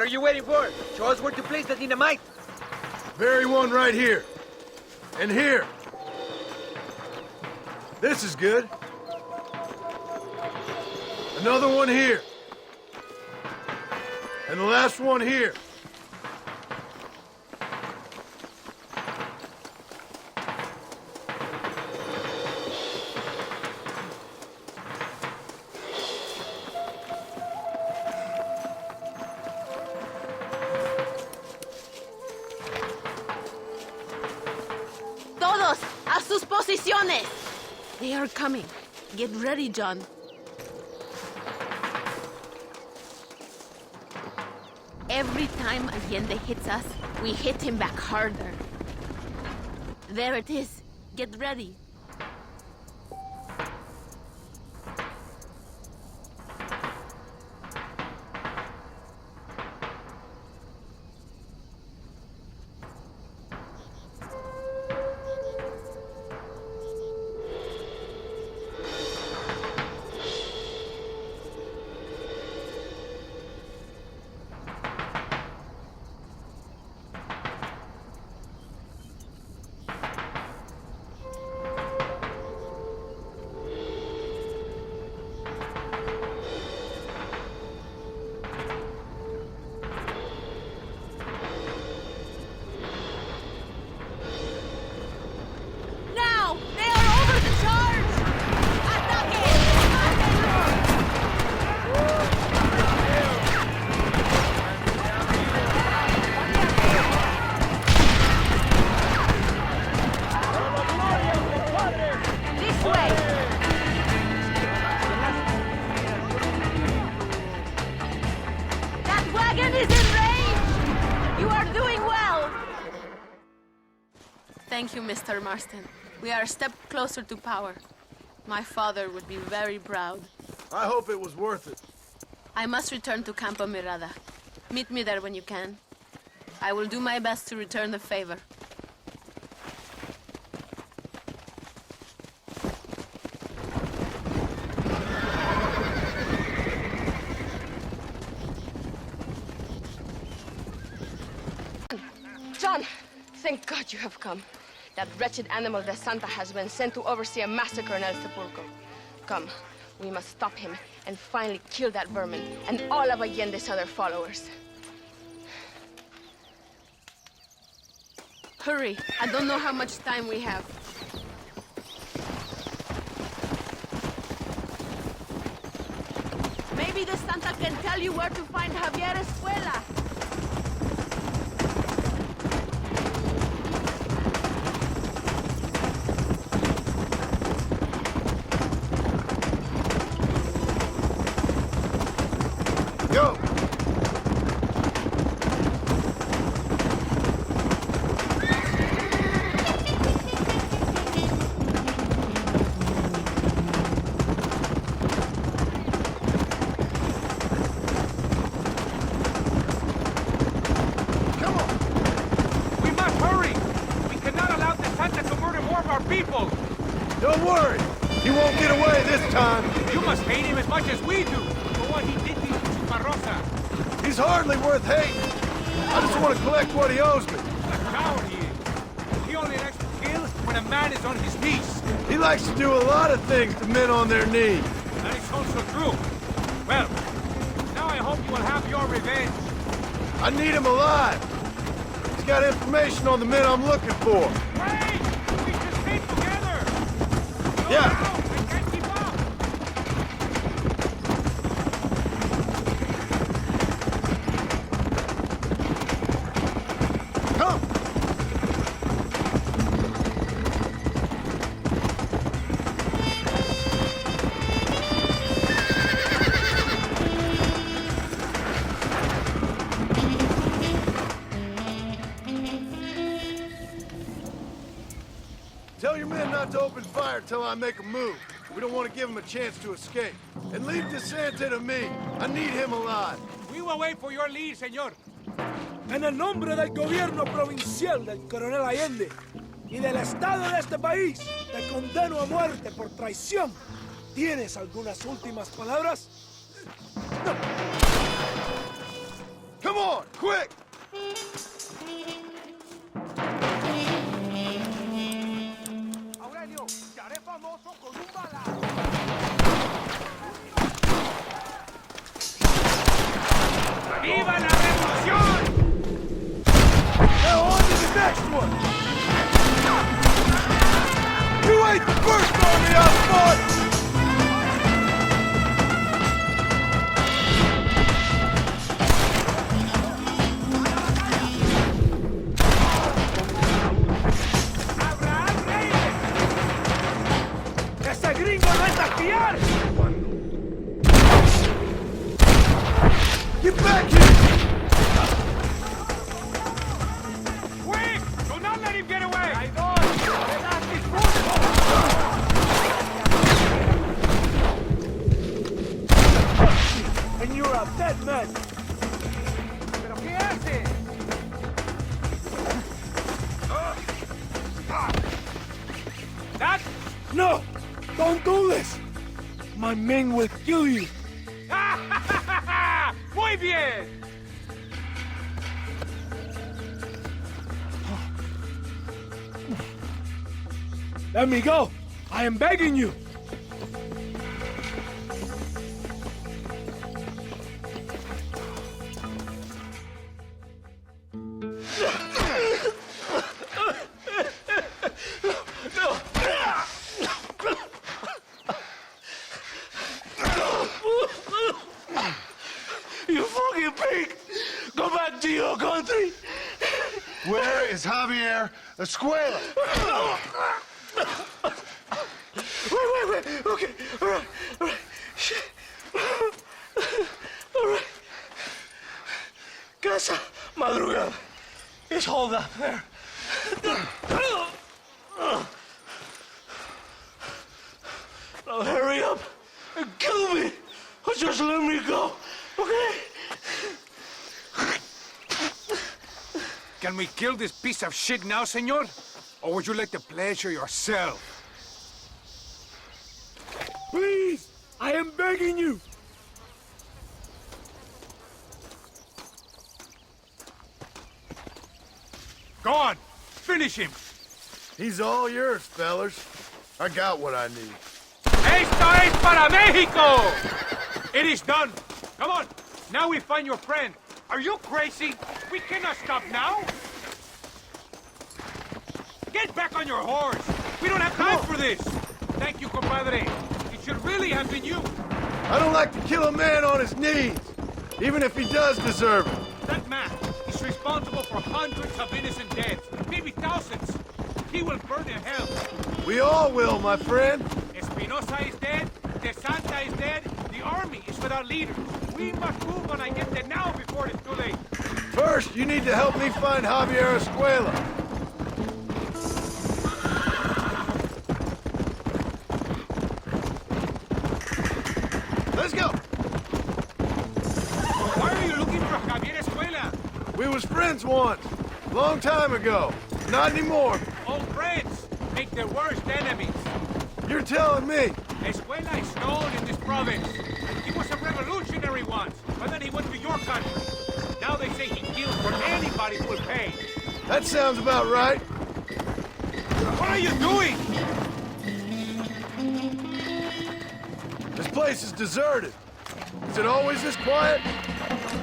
you waiting for? Show us where to place the dynamite. Very one right here. And here. This is good. Another one here. And the last one here. Todos, a sus posiciones! They are coming. Get ready, John. Every time Allende hits us, we hit him back harder. There it is. Get ready. Now! They are over the charge! Ataque! This way! That wagon is in range! You are doing well! Thank you, Mr. Marston. We are a step closer to power. My father would be very proud. I hope it was worth it. I must return to Campo Mirada. Meet me there when you can. I will do my best to return the favor. John, thank God you have come. That wretched animal De Santa has been sent to oversee a massacre in El Sepulcro. Come, we must stop him and finally kill that vermin and all of Allende's other followers. Hurry, I don't know how much time we have. Maybe De Santa can tell you where to find Javier Escuela. Go! Come on. We must hurry. We cannot allow the Santa to murder more of our people. Don't worry. He won't get away this time. You must hate him as much as we do for what he did to Chuparrosa. He's hardly worth hating. I just want to collect what he owes me. What a coward he is. He only likes to kill when a man is on his knees. He likes to do a lot of things to men on their knees. That is also true. Well, now I hope you will have your revenge. I need him alive. He's got information on the men I'm looking for. Wait! We should stay together! No, Yeah. no, I can't keep up! Come! Tell your men not to open fire till I make a move. We don't want to give him a chance to escape. And leave DeSanta to me. I need him alive. We will wait for your lead, señor. En el nombre del gobierno provincial del coronel Allende y del Estado de este país, te condeno a muerte por traición. ¿Tienes algunas últimas palabras? Come on, quick! Aurelio, te haré famoso con un balazo. ¡Viva la revolución! Now on to the next one! You ain't the first army I've fought! ¡Abraham Reyes! ¡Ese gringo no es a fiar! Get back here! ¡Quick! Do not let him get away! And you're a dead man. ¿Pero qué hace? That... No! Don't do this! My men will kill you. ¡Muy bien! Let me go! I am begging you! You fucking pig! Go back to your country! Where is Javier Escuela? Wait. Okay, all right. Shit. All right. Casa Madrugada. It's hold up there. Now hurry up and kill me, or just let me go, okay? Can we kill this piece of shit now, senor? Or would you like the pleasure yourself? Please! I am begging you! Go on! Finish him! He's all yours, fellas. I got what I need. ¡Esto es para México! It is done! Come on! Now we find your friend. Are you crazy? We cannot stop now! Get back on your horse! We don't have time for this! Thank you, compadre. It should really have been you. I don't like to kill a man on his knees, even if he does deserve it. That man is responsible for hundreds of innocent deaths, maybe thousands. He will burn in hell. We all will, my friend. Espinosa is dead, De Santa is dead, the army is without leaders. We must move on Allende now before it's too late. First, you need to help me find Javier Escuela. Let's go! Why are you looking for Javier Escuela? We was friends once, long time ago. Not anymore. Old friends make the worst enemies. You're telling me. Escuela is known in this province. He was a revolutionary once, but then he went to your country. Now they say he kills for anybody who will pay. That sounds about right. What are you doing? This place is deserted. Is it always this quiet?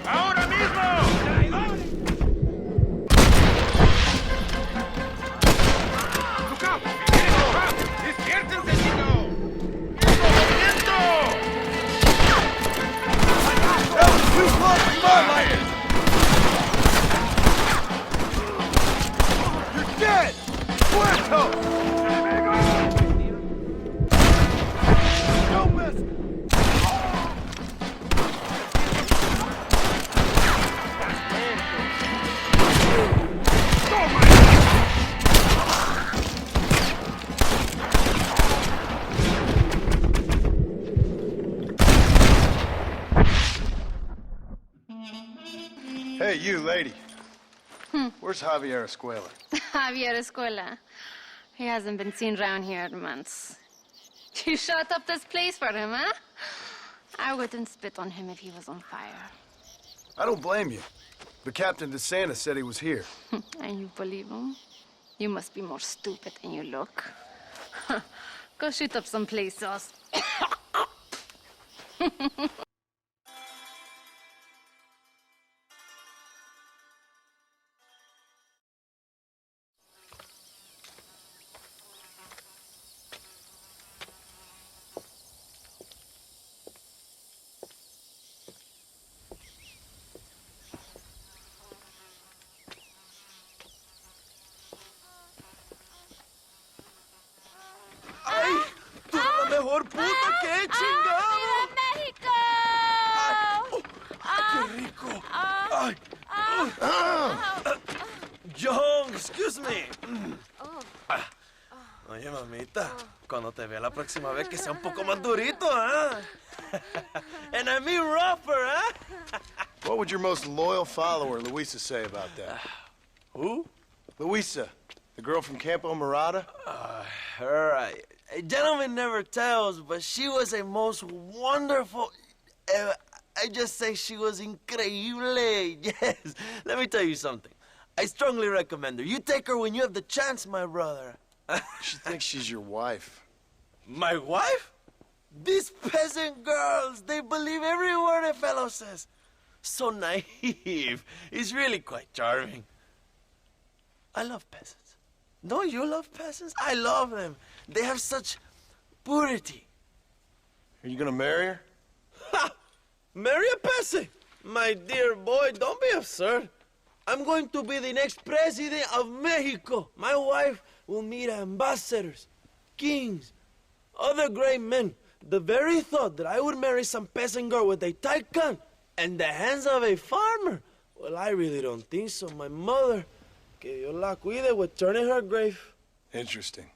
¡Ahora mismo! ¡Traidores! ¡Look out! ¡Viene el trap! ¡Despiértense, chico! ¡Movimiento! That was too close to my liking. You're dead! Muerto! Don't miss! Hey, you, lady. Where's Javier Escuela? Javier Escuela. He hasn't been seen around here in months. You shut up this place for him, huh? I wouldn't spit on him if he was on fire. I don't blame you. But Captain DeSantis said he was here. And you believe him? You must be more stupid than you look. Go shoot up some play sauce. Mejor puta que he chingado. ¡México! ¡Qué rico! Ay. John, excuse me. Oye, mamita, cuando te vea la próxima vez que sea un poco más durito, ¿eh? And I mean rougher, ¿eh? What would your most loyal follower, Luisa, say about that? Who? Luisa, the girl from Campo Murata? Her, a gentleman never tells, but she was a most wonderful... I just say she was increíble. Yes. Let me tell you something. I strongly recommend her. You take her when you have the chance, my brother. She thinks she's your wife. My wife? These peasant girls, they believe every word a fellow says. So naive. It's really quite charming. I love peasants. Don't you love peasants? I love them. They have such purity. Are you gonna marry her? Ha! Marry a peasant? My dear boy, don't be absurd. I'm going to be the next president of Mexico. My wife will meet ambassadors, kings, other great men. The very thought that I would marry some peasant girl with a tight gun and the hands of a farmer, well, I really don't think so. My mother, que Dios la cuide, would turn in her grave. Interesting.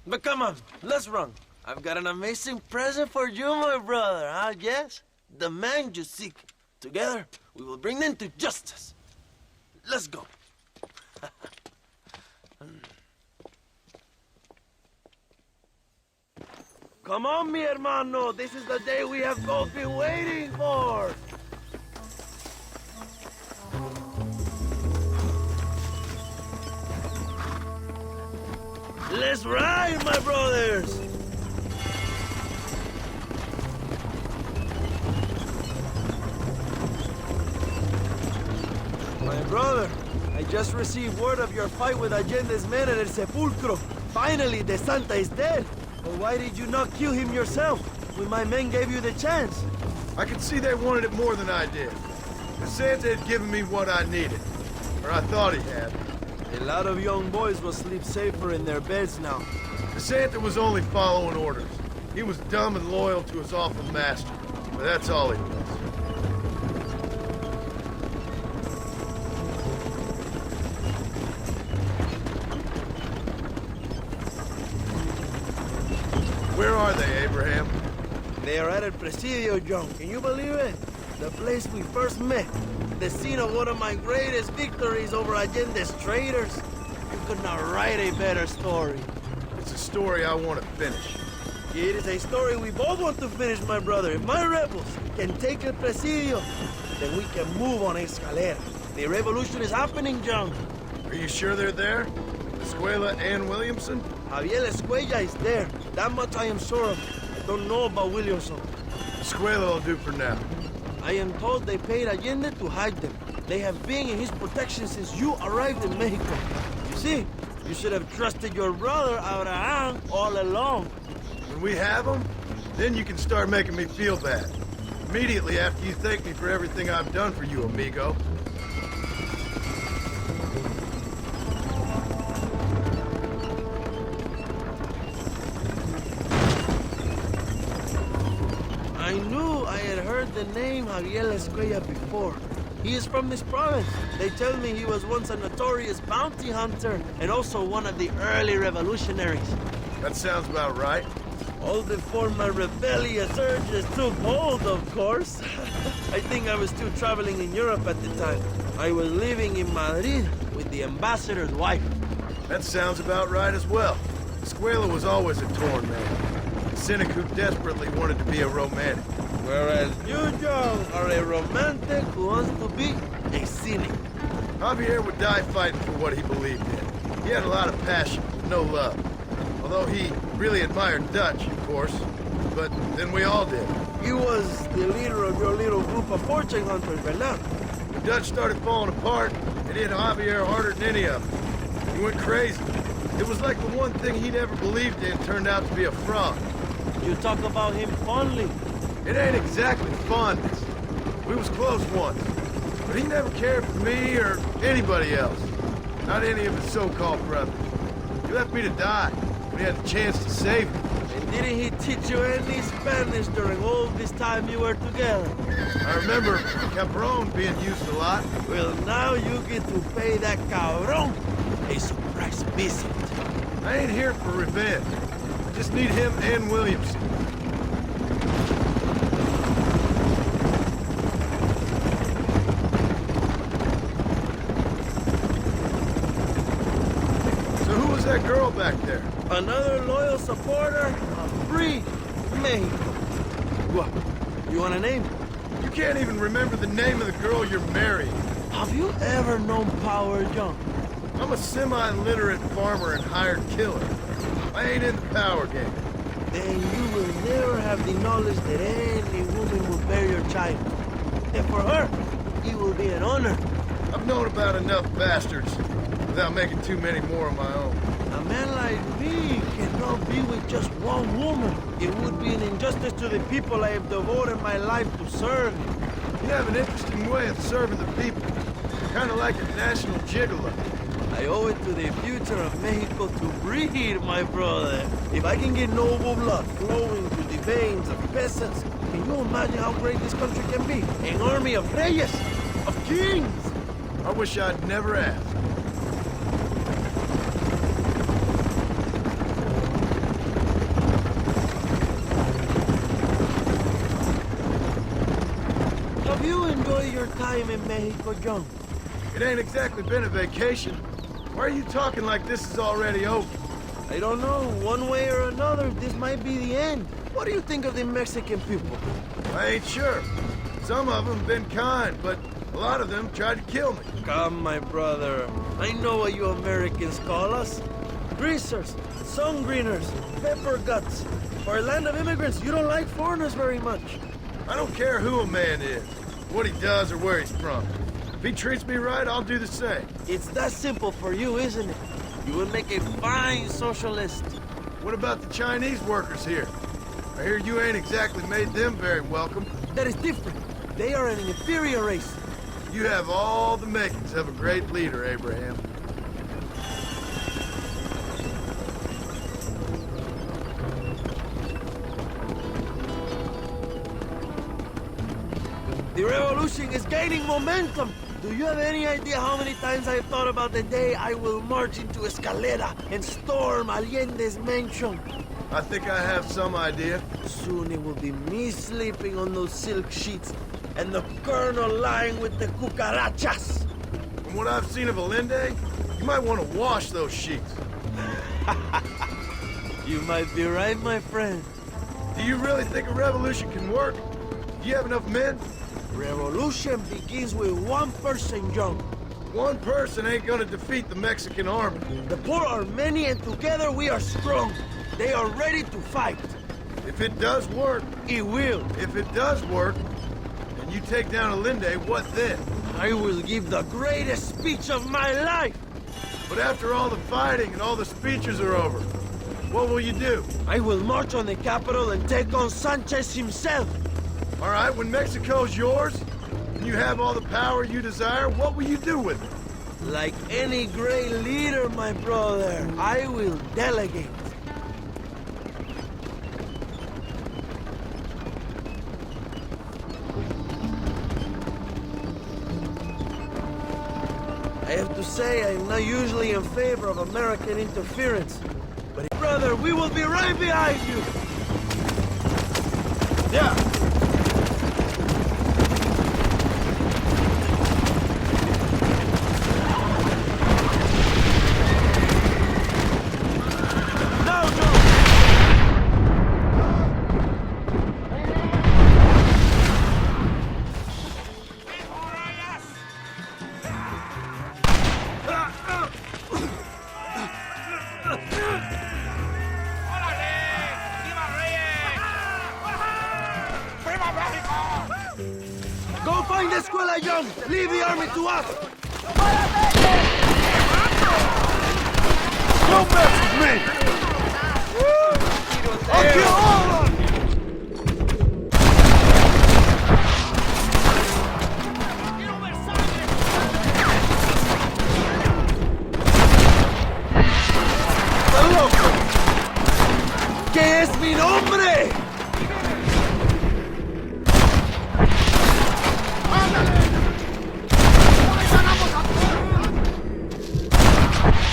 But come on, let's run. I've got an amazing present for you, my brother, huh? Yes? The man you seek. Together, we will bring them to justice. Let's go. Come on, mi hermano. This is the day we have both been waiting for. Let's ride, my brothers. My brother, I just received word of your fight with Allende's men at El Sepulcro. Finally, De Santa is dead. But why did you not kill him yourself when my men gave you the chance? I could see they wanted it more than I did. DeSanta had given me what I needed. Or I thought he had. A lot of young boys will sleep safer in their beds now. DeSanta was only following orders. He was dumb and loyal to his awful master. But that's all he was. Where are they, Abraham? They are at El Presidio, John. Can you believe it? The place we first met. The scene of one of my greatest victories over Allende's traitors. You could not write a better story. It's a story I want to finish. It is a story we both want to finish, my brother. If my rebels can take El Presidio, then we can move on Escalera. The revolution is happening, John. Are you sure they're there? Escuela and Williamson? Javier Escuella is there. That much I am sure of. I don't know about Williamson. Escuela will do for now. I am told they paid Allende to hide them. They have been in his protection since you arrived in Mexico. You see, you should have trusted your brother Abraham all along. When we have them, then you can start making me feel bad. Immediately after you thank me for everything I've done for you, amigo. I knew I had heard the name Javier Escuella before. He is from this province. They tell me he was once a notorious bounty hunter and also one of the early revolutionaries. That sounds about right. All before my rebellious urges took hold, of course. I think I was still traveling in Europe at the time. I was living in Madrid with the ambassador's wife. That sounds about right as well. Escuela was always a torn man. A cynic who desperately wanted to be a romantic. Whereas you, John, are a romantic who wants to be a cynic. Javier would die fighting for what he believed in. He had a lot of passion, no love. Although he really admired Dutch, of course. But then we all did. He was the leader of your little group of fortune hunters, ¿verdad? When Dutch started falling apart, it hit Javier harder than any of them. He went crazy. It was like the one thing he'd ever believed in turned out to be a fraud. You talk about him fondly. It ain't exactly fondness. We was close once. But he never cared for me or anybody else. Not any of his so-called brothers. He left me to die when he had the chance to save me. And didn't he teach you any Spanish during all this time you were together? I remember Cabron being used a lot. Well, now you get to pay that cabron a surprise visit. I ain't here for revenge. I just need him and Williamson. So who was that girl back there? Another loyal supporter of free Mexico. What? You want a name? You can't even remember the name of the girl you're marrying. Have you ever known Power, John? I'm a semi-literate farmer and hired killer. I ain't in the power game. Then you will never have the knowledge that any woman will bear your child. And for her, it will be an honor. I've known about enough bastards without making too many more of my own. A man like me cannot be with just one woman. It would be an injustice to the people I have devoted my life to serve. You have an interesting way of serving the people. Kind of like a national gigolo. I owe it to the future of Mexico to breed, my brother. If I can get noble blood flowing through the veins of peasants, can you imagine how great this country can be? An army of reyes, of kings. I wish I'd never asked. Have you enjoyed your time in Mexico, John? It ain't exactly been a vacation. Why are you talking like this is already over? I don't know. One way or another, this might be the end. What do you think of the Mexican people? I ain't sure. Some of them been kind, but a lot of them tried to kill me. Come, my brother. I know what you Americans call us. Greasers, sun greeners, pepper guts. For a land of immigrants, you don't like foreigners very much. I don't care who a man is, what he does or where he's from. If he treats me right, I'll do the same. It's that simple for you, isn't it? You would make a fine socialist. What about the Chinese workers here? I hear you ain't exactly made them very welcome. That is different. They are an inferior race. You have all the makings of a great leader, Abraham. The revolution is gaining momentum. Do you have any idea how many times I've thought about the day I will march into Escalera and storm Allende's mansion? I think I have some idea. Soon it will be me sleeping on those silk sheets and the colonel lying with the cucarachas. From what I've seen of Allende, you might want to wash those sheets. You might be right, my friend. Do you really think a revolution can work? Do you have enough men? Revolution begins with one person, John. One person ain't gonna defeat the Mexican army. The poor are many and together we are strong. They are ready to fight. If it does work, It will. if it does work, and you take down Allende, what then? I will give the greatest speech of my life. But after all the fighting and all the speeches are over, what will you do? I will march on the capital and take on Sanchez himself. All right, when Mexico's yours, and you have all the power you desire, what will you do with it? Like any great leader, my brother, I will delegate. I have to say, I'm not usually in favor of American interference. But brother, we will be right behind you! Yeah. Now, Joe! Young! Leave the army to us! Don't mess with me! I'll kill all of them! ¿Qué es mi nombre?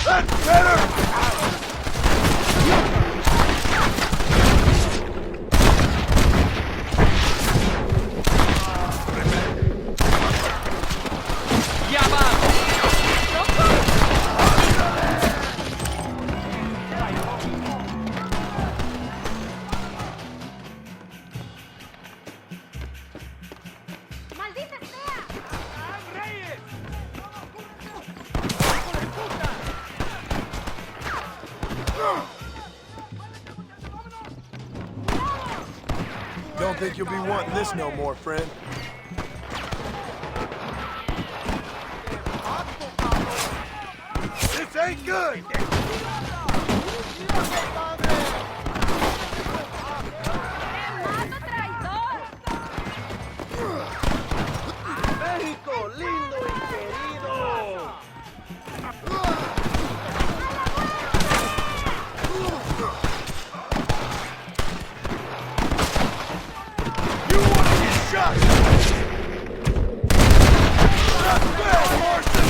That's better! Don't think you'll be wanting this no more, friend. This ain't good! México, lindo y querido. You want to get shot! Not bad, horses!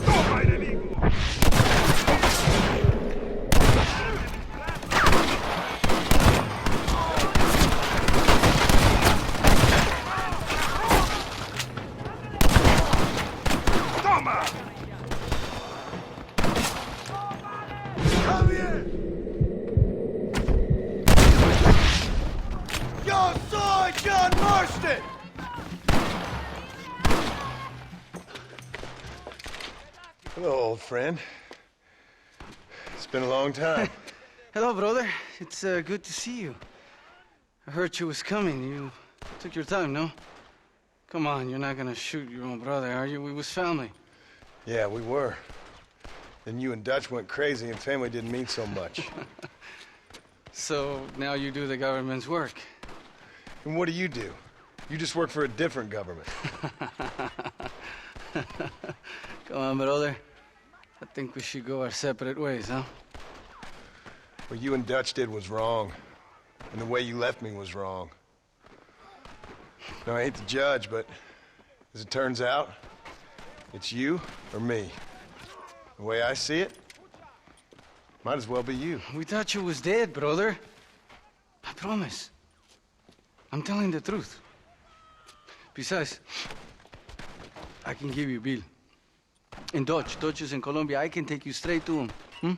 ¡Toma, enemigo! ¡Toma! ¡Javier! Yo soy John Marston! Hello, old friend. It's been a long time. Hello, brother. It's good to see you. I heard you was coming. You took your time, no? Come on, you're not gonna shoot your own brother, are you? We was family. Yeah, we were. Then you and Dutch went crazy and family didn't mean so much. So now you do the government's work. And what do? You just work for a different government. Come on, brother. I think we should go our separate ways, huh? What you and Dutch did was wrong. And the way you left me was wrong. Now, I hate to judge, but as it turns out, it's you or me. The way I see it, might as well be you. We thought you was dead, brother. I promise. I'm telling the truth. Besides, I can give you Bill. And Dutch. Dutch is in Colombia. I can take you straight to him.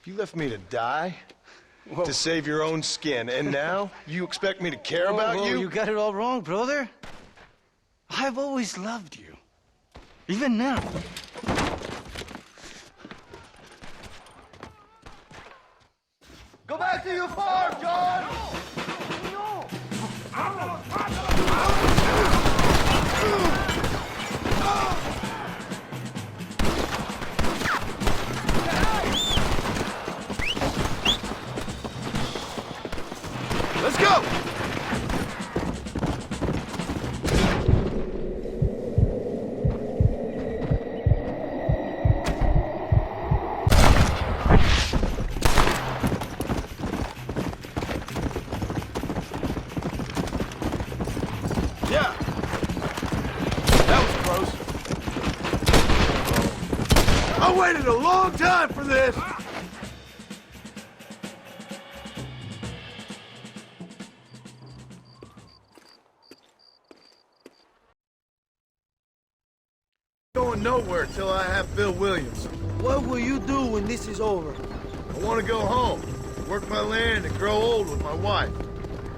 You left me to die? Whoa. To save your own skin, and now you expect me to care about Whoa, you? You got it all wrong, brother. I've always loved you. Even now. Go back to your farm, John! Let's go! Yeah. That was close. I waited a long time for this! Going nowhere till I have Bill Williams. What will you do when this is over? I want to go home, work my land, and grow old with my wife.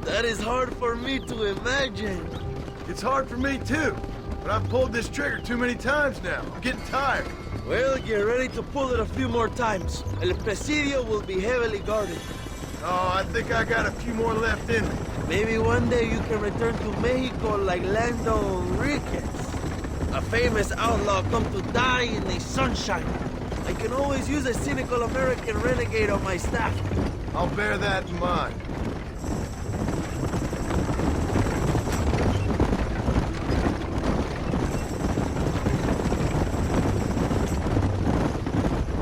That is hard for me to imagine. It's hard for me too, but I've pulled this trigger too many times now. I'm getting tired. Well, get ready to pull it a few more times. El Presidio will be heavily guarded. Oh, I think I got a few more left in me. Maybe one day you can return to Mexico like Lando Enriquez. A famous outlaw come to die in the sunshine. I can always use a cynical American renegade on my staff. I'll bear that in mind.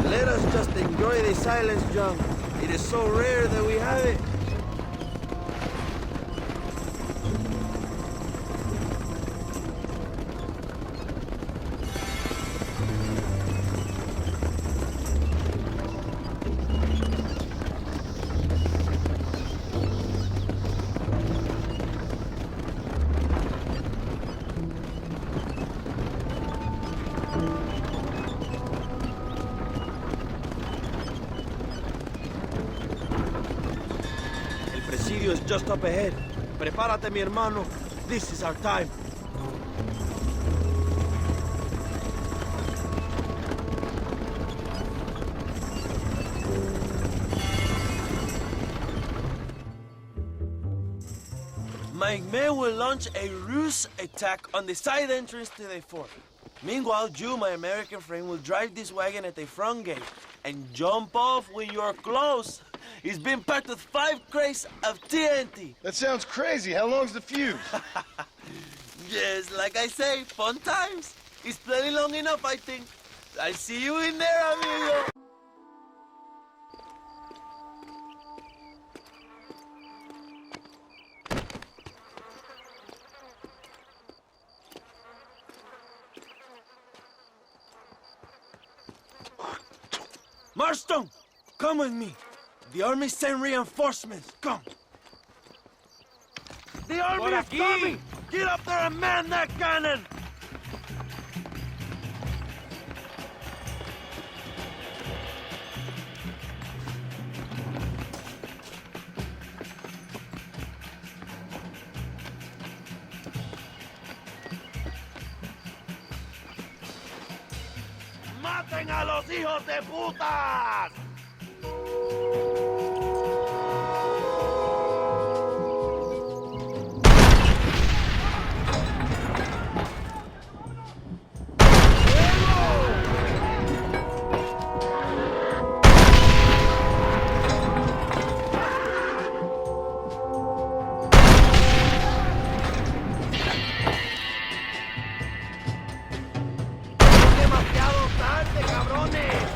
Let us just enjoy the silence, John. It is so rare that we have it. El presidio is just up ahead. Prepárate, mi hermano. This is our time. My men will launch a ruse attack on the side entrance to the fort. Meanwhile, you, my American friend, will drive this wagon at the front gate and jump off when you're close. It's been packed with 5 crates of TNT. That sounds crazy. How long's the fuse? Yes, like I say, fun times. It's plenty long enough, I think. I'll see you in there, amigo. Marston, come with me. The army sent reinforcements. Come. The army Por is aquí. coming. Get up there and man that cannon. ¡Maten a los hijos de putas! ¡Demasiado tarde, cabrones!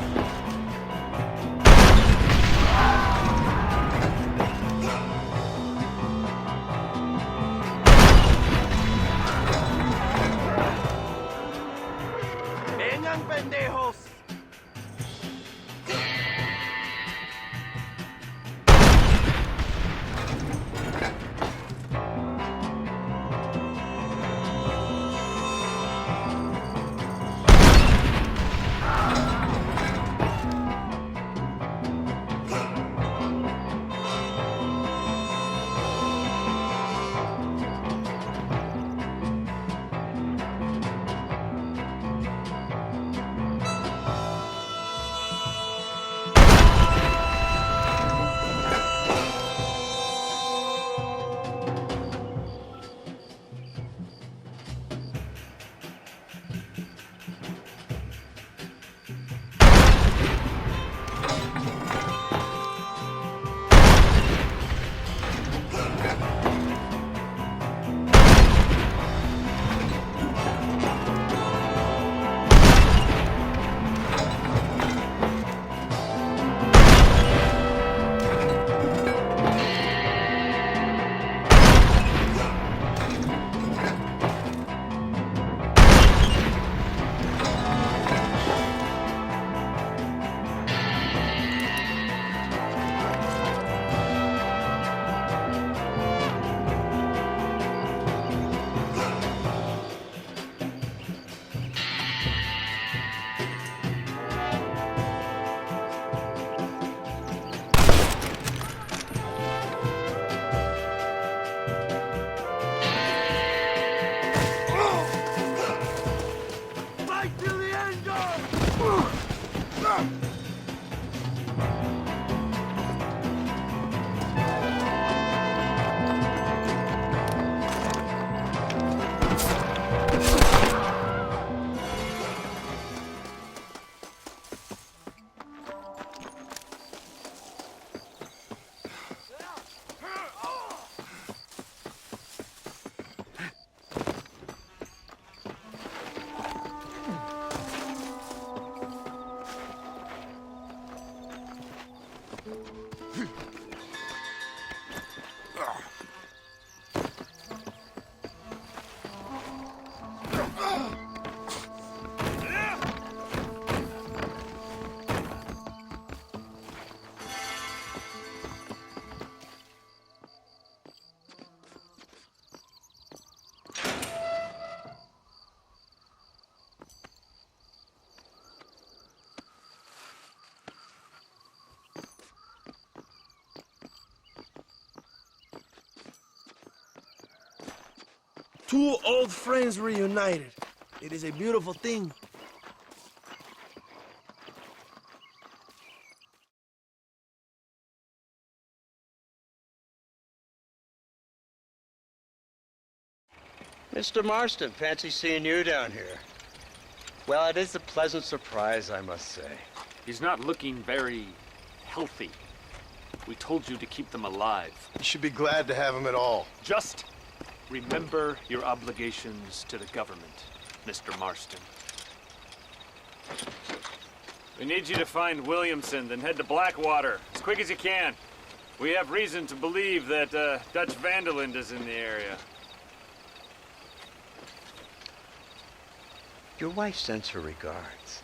Two old friends reunited. It is a beautiful thing. Mr. Marston, fancy seeing you down here. Well, it is a pleasant surprise, I must say. He's not looking very healthy. We told you to keep them alive. You should be glad to have him at all. Just remember your obligations to the government, Mr. Marston. We need you to find Williamson, then head to Blackwater as quick as you can. We have reason to believe that Dutch Vanderland is in the area. Your wife sends her regards.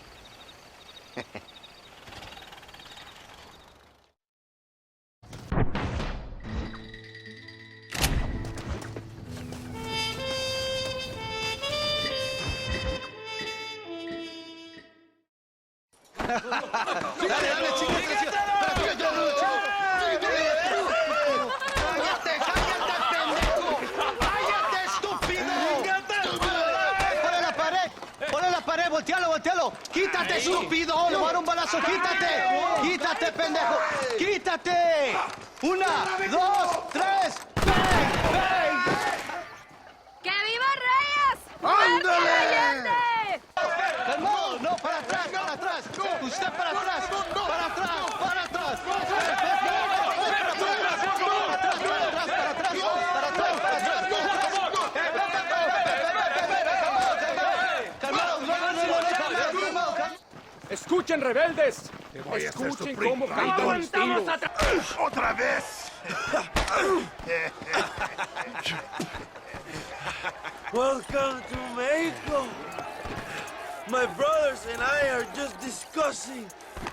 ¡Voltealo! ¡Quítate, estúpido! ¡Le voy a dar un balazo! ¡Quítate! ¡Quítate, pendejo! ¡Quítate! ¡Una, dos, tres! ¡Bang! ¡Bang! ¡Que viva Reyes! ¡Ándale! Allende! ¡Calmado! ¡No, para atrás, para atrás! ¡Usted para atrás! ¡Para atrás, para atrás! ¡Escuchen, rebeldes! ¡Escuchen cómo cantan mis tiros! ¡Otra vez! Welcome to Mexico. My brothers and I are just discussing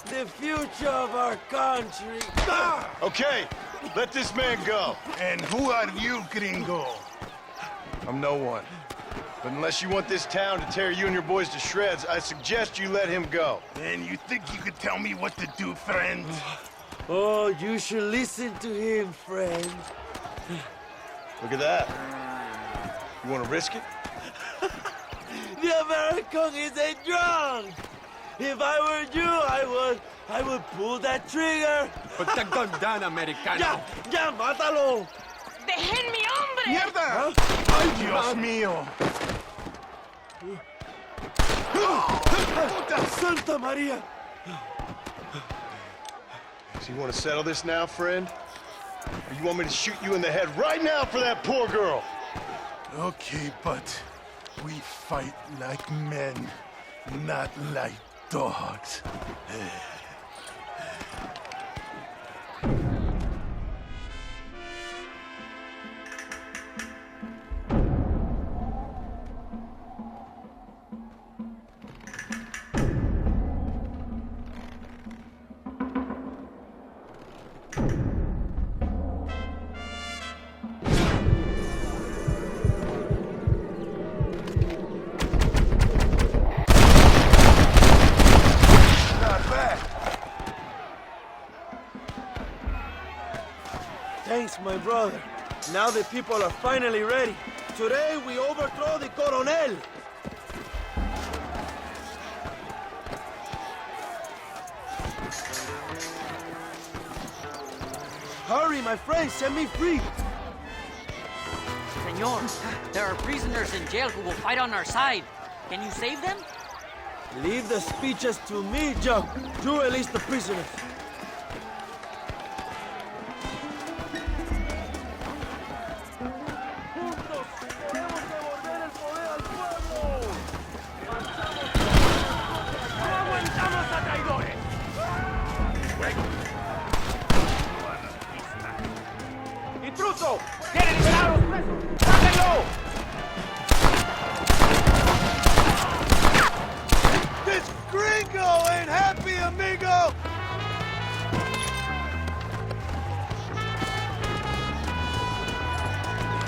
the future of our country. Okay, let this man go. And who are you, gringo? I'm no one. But unless you want this town to tear you and your boys to shreds, I suggest you let him go. And you think you could tell me what to do, friend? Oh, you should listen to him, friend. Look at that. You want to risk it? The American is a drunk. If I were you, I would pull that trigger. Put the gun down, Americano. Ya, mátalo. ¡Dejen mi hombre! ¡Mierda! ¡Ay, Dios mío! Santa Maria! So you want to settle this now, friend? Or you want me to shoot you in the head right now for that poor girl? Okay, but we fight like men, not like dogs. Thanks, my brother. Now the people are finally ready. Today we overthrow the Coronel. Hurry, my friend, set me free. Senor, there are prisoners in jail who will fight on our side. Can you save them? Leave the speeches to me, Joe. You release the prisoners. ¡Intruso! ¡Quieren liberar a los presos! ¡Sáquenlo! This gringo ain't happy, amigo!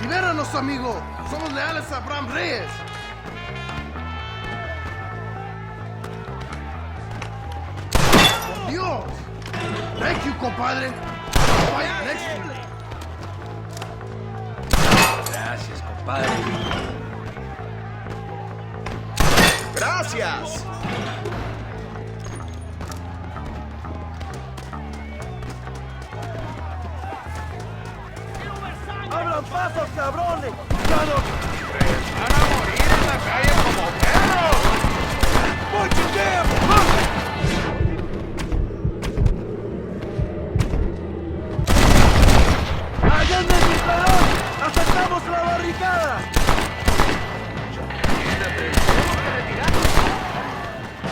¡Libéranos, amigo! ¡Somos leales a Abraham Reyes! ¡Por Dios! Thank you, compadre. Fight next to you. Gracias, compadre. Gracias. ¡Abran pasos, cabrones! ¡Ya no! ¡Van a morir en la calle como perros! ¡Bunch of damn punks! ¡Allende disparó! ¡Aceptamos la barricada!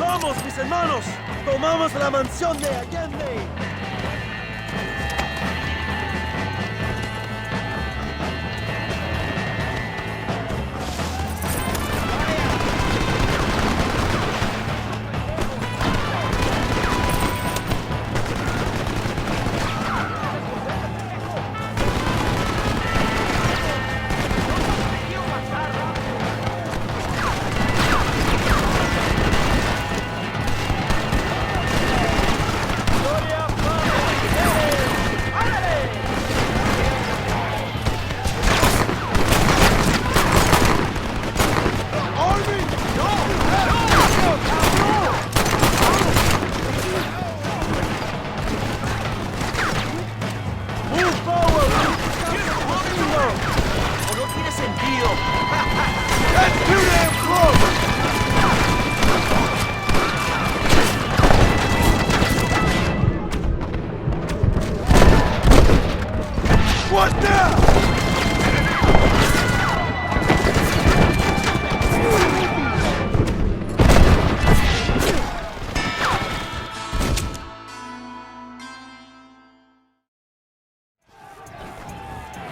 ¡Vamos, mis hermanos! ¡Tomamos la mansión de Allende!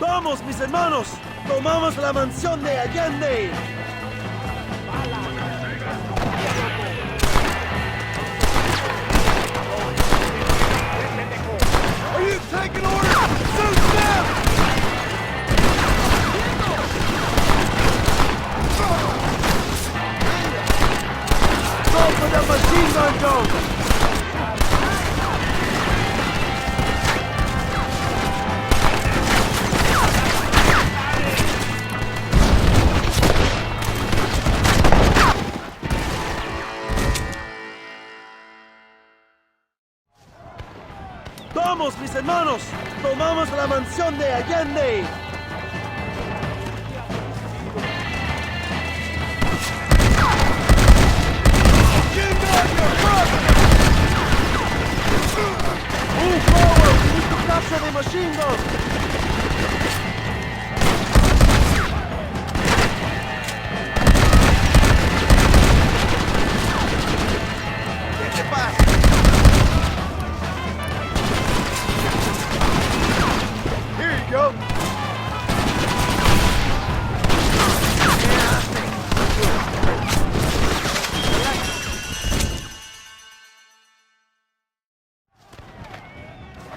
¡Vamos, mis hermanos! ¡Tomamos la mansión de Allende! Are you taking orders? Shoot them! Go for the machine gun dome! ¡Vamos, mis hermanos! ¡Tomamos la mansión de Allende! Move forward! We need to capture the machine gun!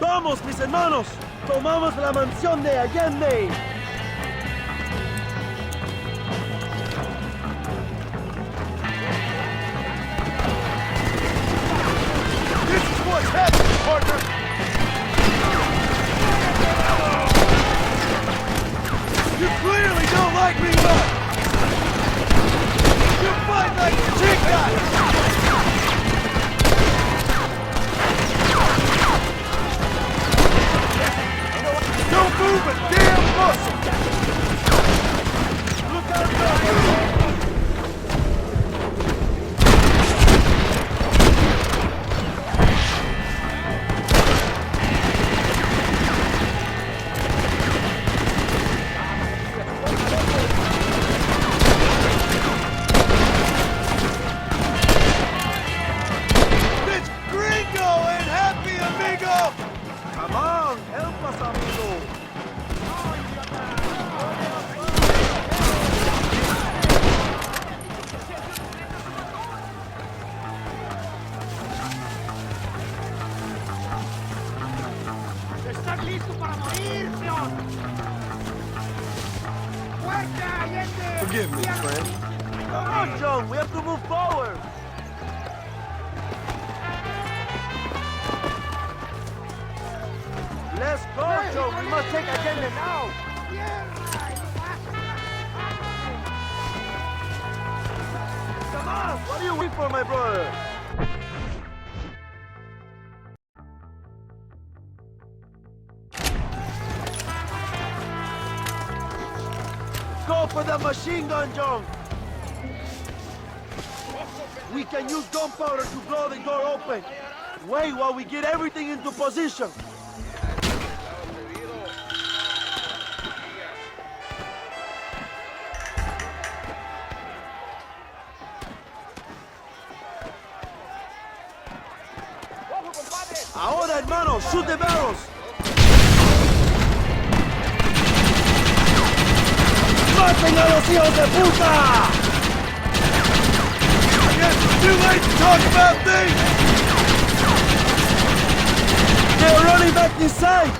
¡Vamos, mis hermanos! ¡Tomamos la mansión de Allende! This is what's happening, partner! You clearly don't like me much! You fight like a chick guy! Don't move a damn muscle! Look out there! This gringo ain't happy, amigo! Come on, help us, amigo! ¡Estás listo para morir, peón! ¡Fuerte, Allende! Forgive me, friend. Come on, John, we have to move forward! Let's go, John! We must take Allende now! Come on, what are you wait for, my brother? Go for the machine gun, John! We can use gunpowder to blow the door open. Wait while we get everything into position. Ahora, hermano, shoot the barrels. ¡Maten a los hijos de puta! I guess it's too late to talk about things! They're running back inside!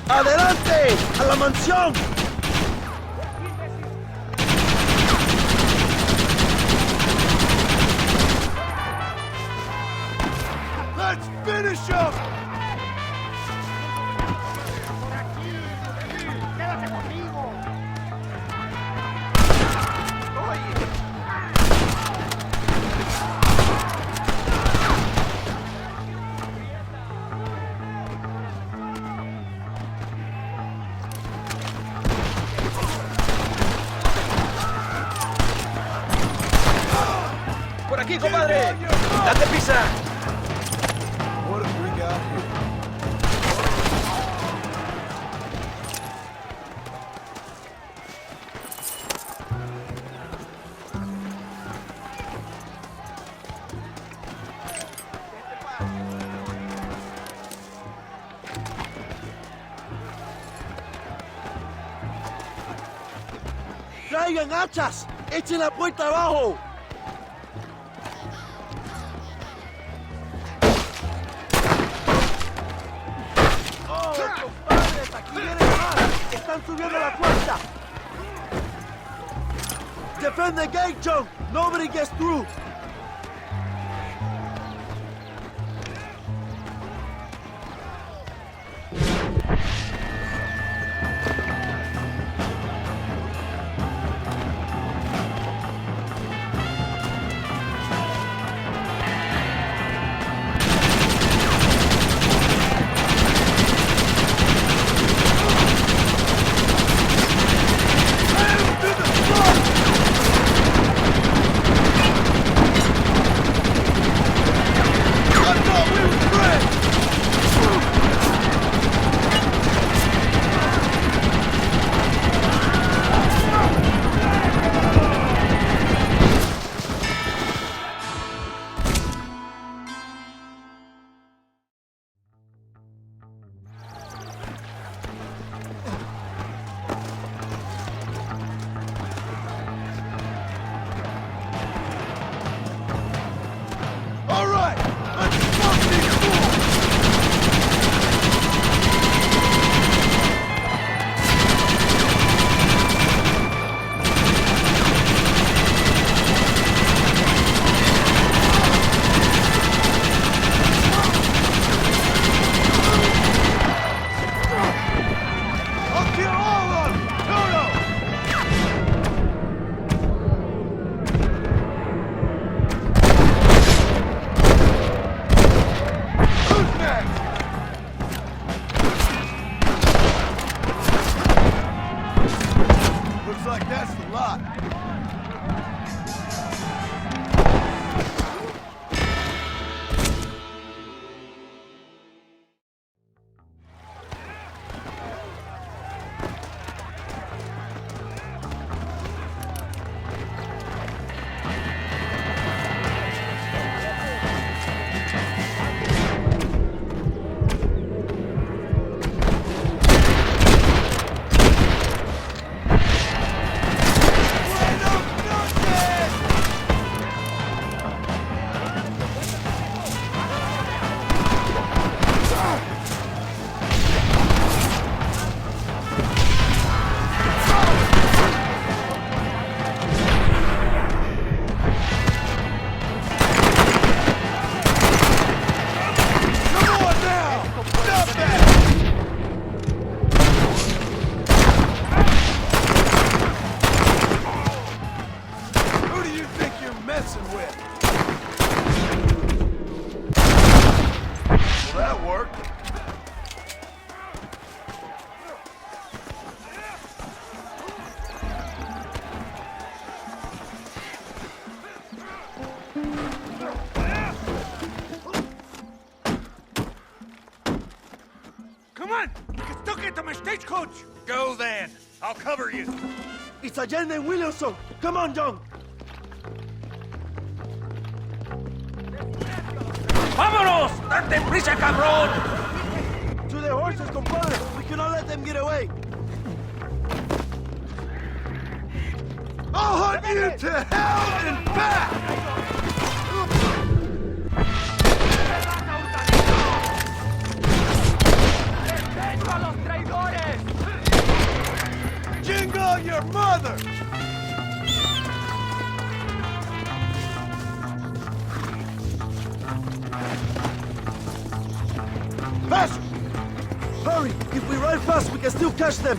¡Adelante! ¡A la mansión! Let's finish up! ¡Por aquí, compadre! ¡Date pisa! What have we got here? ¡Traigan hachas! ¡Echen la puerta abajo! ¡Oh, compadres! ¡Aquí vienen más! ¡Están subiendo la puerta! Defend the gate, John! Nobody gets through! Stagecoach! Go then. I'll cover you. It's Allende and Williamson. Come on, John. ¡Vámonos! ¡Date prisa, cabrón! To the horses, compadre. We cannot let them get away. I'll hunt you to hell and back! Jingle your mother! Faster! Hurry! If we ride fast, we can still catch them.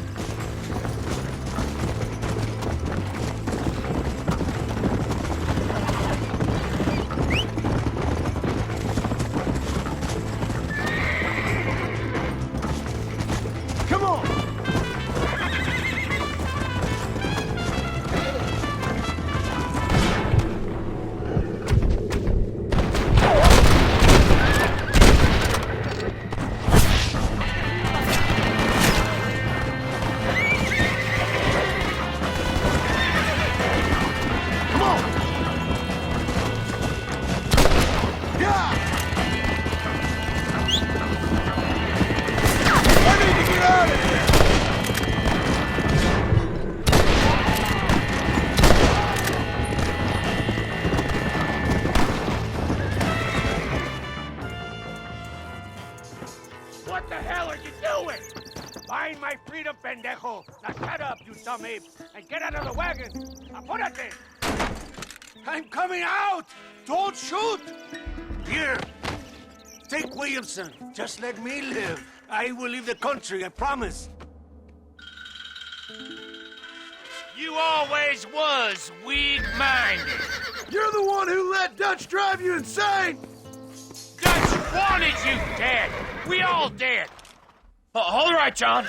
Come on! What the hell are you doing? Find my freedom, pendejo. Now shut up, you dumb ape, and get out of the wagon. Apúrate. I'm coming out. Don't shoot. Here. Take Williamson. Just let me live. I will leave the country, I promise. You always was weak-minded. You're the one who let Dutch drive you insane! Dutch wanted you dead. We all dead. All right, John.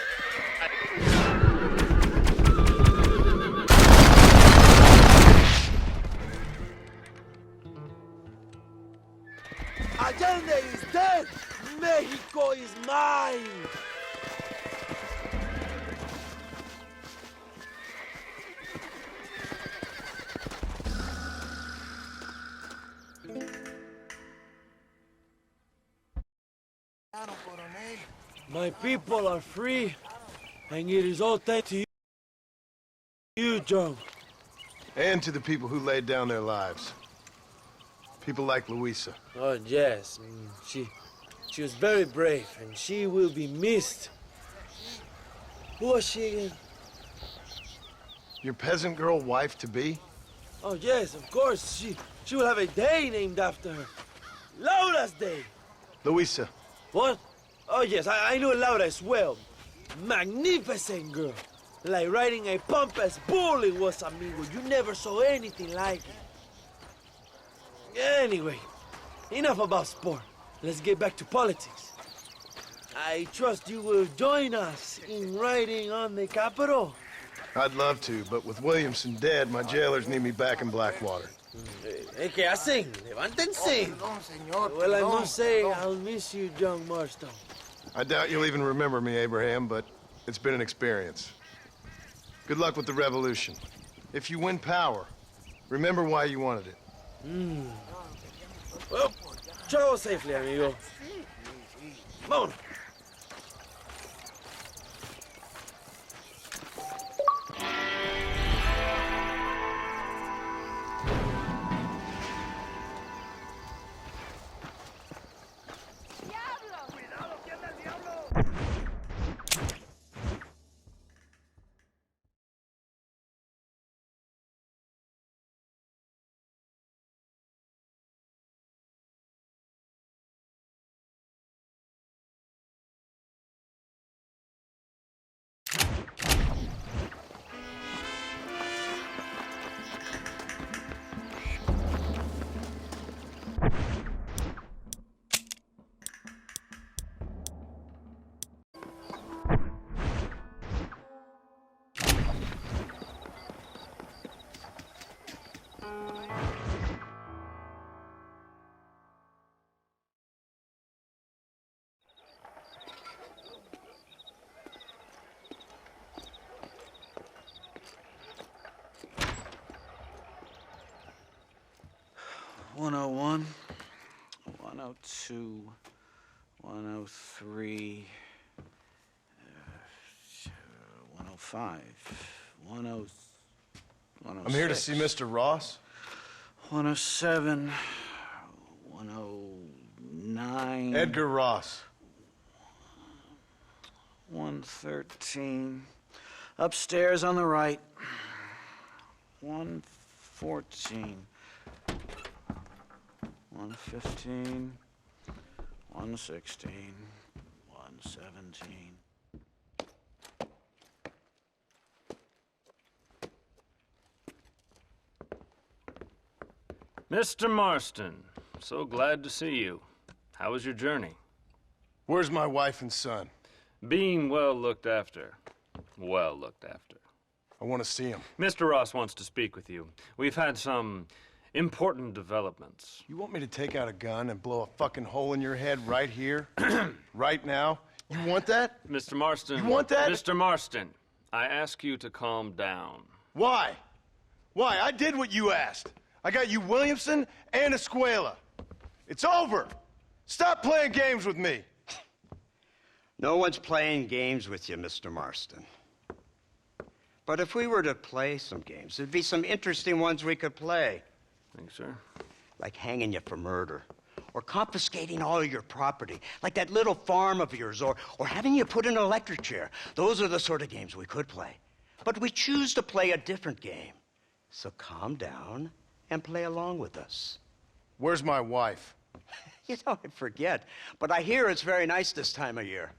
Allende is dead! Mexico is mine! My people are free, and it is all thanks to you, John. And to the people who laid down their lives. People like Luisa. Oh, yes. She was very brave, and she will be missed. Who was she again? Your peasant girl wife-to-be? Oh, yes, of course. She will have a day named after her. Laura's Day. Luisa. What? Oh, yes, I know Laura as well. Magnificent girl. Like riding a pompous bull it was, amigo. You never saw anything like it. Anyway, enough about sport. Let's get back to politics. I trust you will join us in riding on the Capitol. I'd love to, but with Williamson dead, my jailers need me back in Blackwater. ¿Qué hacen? Levántense. Well, I must say, I'll miss you, John Marston. I doubt you'll even remember me, Abraham, but it's been an experience. Good luck with the revolution. If you win power, remember why you wanted it. Well, travel safely, amigo. Vámonos. 101, 102, 103, 105, 106. I'm here to see Mr. Ross. 107, 109. Edgar Ross. 113. Upstairs on the right. 114. 115. 116. 117. Mr. Marston, so glad to see you. How was your journey? Where's my wife and son? Being well looked after. Well looked after. I want to see him. Mr. Ross wants to speak with you. We've had some important developments. You want me to take out a gun and blow a fucking hole in your head right here? Right now? You want that? Mr. Marston. You want that? Mr. Marston, I ask you to calm down. Why? Why? I did what you asked. I got you Williamson and Escuela. It's over. Stop playing games with me. No one's playing games with you, Mr. Marston. But if we were to play some games, there'd be some interesting ones we could play. Thanks, sir. Like hanging you for murder, or confiscating all your property, like that little farm of yours, or having you put in an electric chair. Those are the sort of games we could play. But we choose to play a different game. So calm down and play along with us. Where's my wife? You know, I forget, but I hear it's very nice this time of year.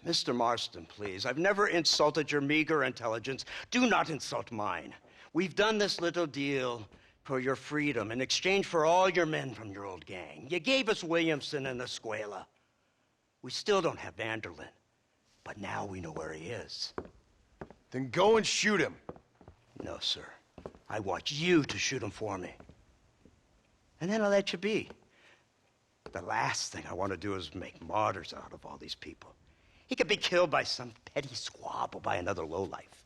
Mr. Marston, please, I've never insulted your meager intelligence. Do not insult mine. We've done this little deal for your freedom in exchange for all your men from your old gang. You gave us Williamson and Escuela. We still don't have Vanderlyn, but now we know where he is. Then go and shoot him. No, sir. I want you to shoot him for me. And then I'll let you be. The last thing I want to do is make martyrs out of all these people. He could be killed by some petty squabble by another lowlife.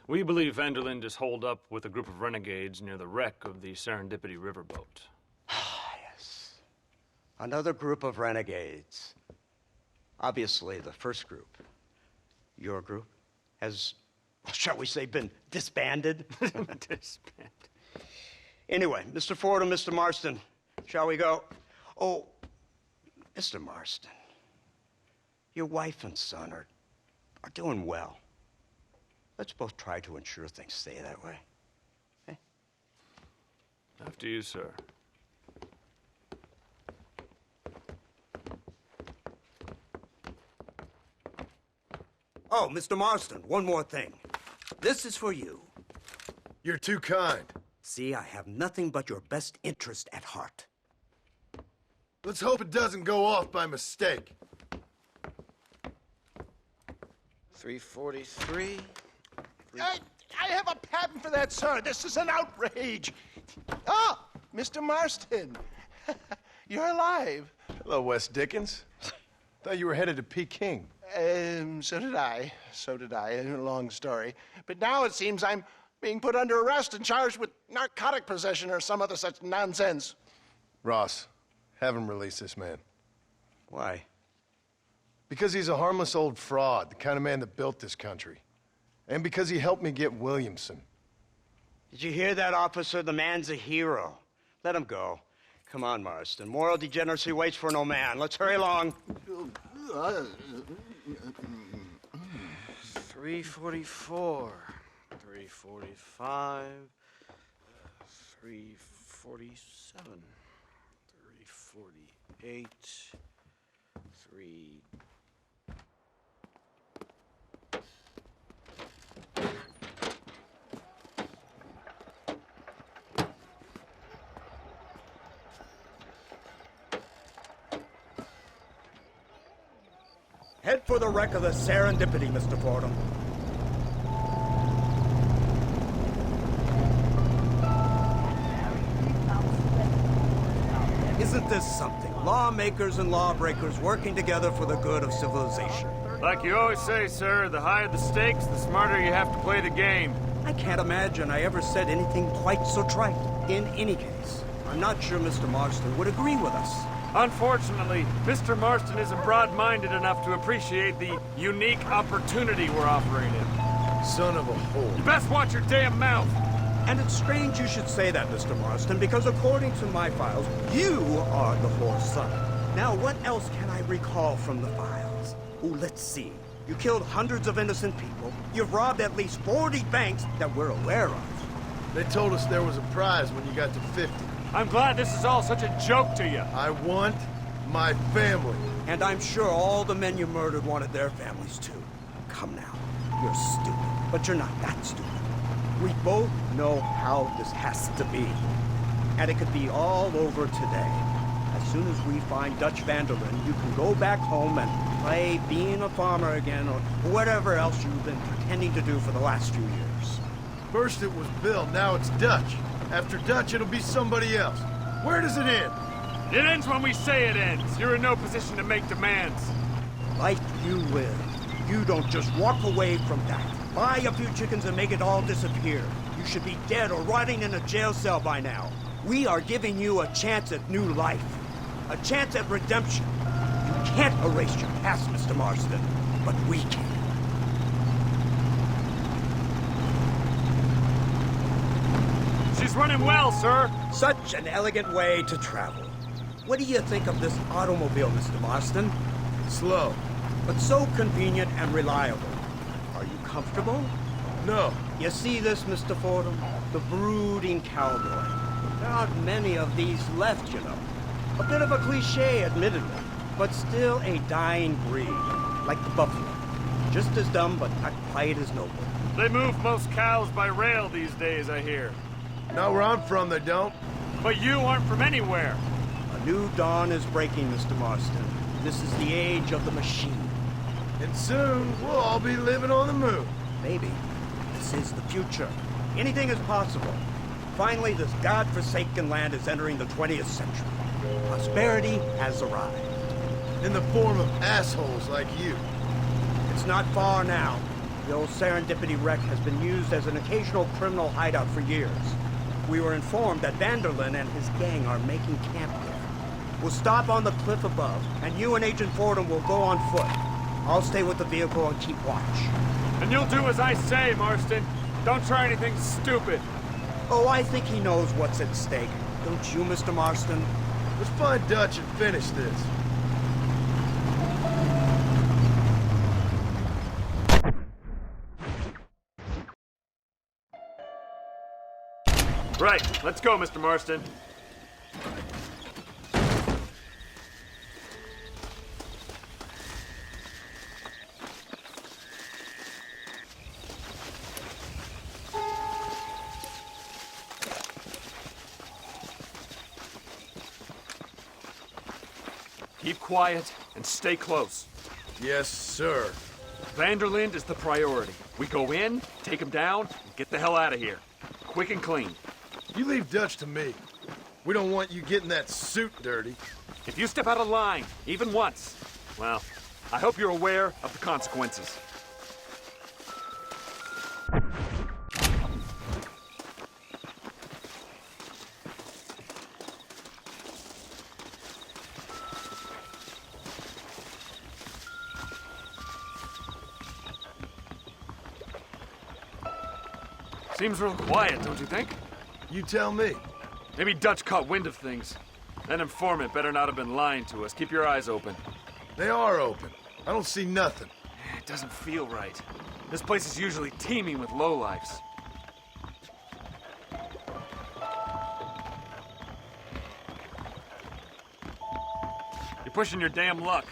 We believe Vanderlyn is holed up with a group of renegades near the wreck of the Serendipity riverboat. Yes. Another group of renegades. Obviously, the first group, your group, has, shall we say, been disbanded? Disbanded. Anyway, Mr. Ford and Mr. Marston, shall we go? Oh, Mr. Marston, your wife and son are doing well. Let's both try to ensure things stay that way. Okay? After you, sir. Oh, Mr. Marston, one more thing. This is for you. You're too kind. See, I have nothing but your best interest at heart. Let's hope it doesn't go off by mistake. 343. I have a patent for that, sir. This is an outrage. Ah, Mr. Marston. You're alive. Hello, Wes Dickens. Thought you were headed to Peking. So did I. So did I. A long story. But now it seems I'm being put under arrest and charged with narcotic possession or some other such nonsense. Ross, have him release this man. Why? Because he's a harmless old fraud, the kind of man that built this country. And because he helped me get Williamson. Did you hear that, officer? The man's a hero. Let him go. Come on, Marston. Moral degeneracy waits for no man. Let's hurry along. 344. 345. 347. 348. 3... Head for the wreck of the Serendipity, Mr. Fordham. Isn't this something? Lawmakers and lawbreakers working together for the good of civilization. Like you always say, sir, the higher the stakes, the smarter you have to play the game. I can't imagine I ever said anything quite so trite. In any case, I'm not sure Mr. Marston would agree with us. Unfortunately, Mr. Marston isn't broad-minded enough to appreciate the unique opportunity we're offering him. Son of a whore. You best watch your damn mouth! And it's strange you should say that, Mr. Marston, because according to my files, you are the whore's son. Now, what else can I recall from the files? Oh, let's see. You killed hundreds of innocent people. You've robbed at least 40 banks that we're aware of. They told us there was a prize when you got to 50. I'm glad this is all such a joke to you. I want my family. And I'm sure all the men you murdered wanted their families too. Come now. You're stupid, but you're not that stupid. We both know how this has to be. And it could be all over today. As soon as we find Dutch van der Linde, you can go back home and play being a farmer again, or whatever else you've been pretending to do for the last few years. First it was Bill, now it's Dutch. After Dutch, it'll be somebody else. Where does it end? It ends when we say it ends. You're in no position to make demands. Like you will. You don't just walk away from that. Buy a few chickens and make it all disappear. You should be dead or rotting in a jail cell by now. We are giving you a chance at new life. A chance at redemption. You can't erase your past, Mr. Marston, but we can. She's running well, sir. Such an elegant way to travel. What do you think of this automobile, Mr. Marston? Slow. But so convenient and reliable. Are you comfortable? No. You see this, Mr. Fordham? The brooding cowboy. There aren't many of these left, you know. A bit of a cliche, admittedly, but still a dying breed, like the buffalo. Just as dumb, but not quite as noble. They move most cows by rail these days, I hear. Not where I'm from, they don't. But you aren't from anywhere. A new dawn is breaking, Mr. Marston. This is the age of the machine. And soon, we'll all be living on the moon. Maybe. This is the future. Anything is possible. Finally, this godforsaken land is entering the 20th century. Prosperity has arrived. In the form of assholes like you. It's not far now. The old Serendipity wreck has been used as an occasional criminal hideout for years. We were informed that van der Linde and his gang are making camp there. We'll stop on the cliff above, and you and Agent Fordham will go on foot. I'll stay with the vehicle and keep watch. And you'll do as I say, Marston. Don't try anything stupid. Oh, I think he knows what's at stake. Don't you, Mr. Marston? Let's find Dutch and finish this. Right, let's go, Mr. Marston. Keep quiet and stay close. Yes, sir. Van der Linde is the priority. We go in, take him down, and get the hell out of here. Quick and clean. You leave Dutch to me. We don't want you getting that suit dirty. If you step out of line, even once, well, I hope you're aware of the consequences. Seems real quiet, don't you think? You tell me. Maybe Dutch caught wind of things. That informant better not have been lying to us. Keep your eyes open. They are open. I don't see nothing. It doesn't feel right. This place is usually teeming with lowlifes. You're pushing your damn luck.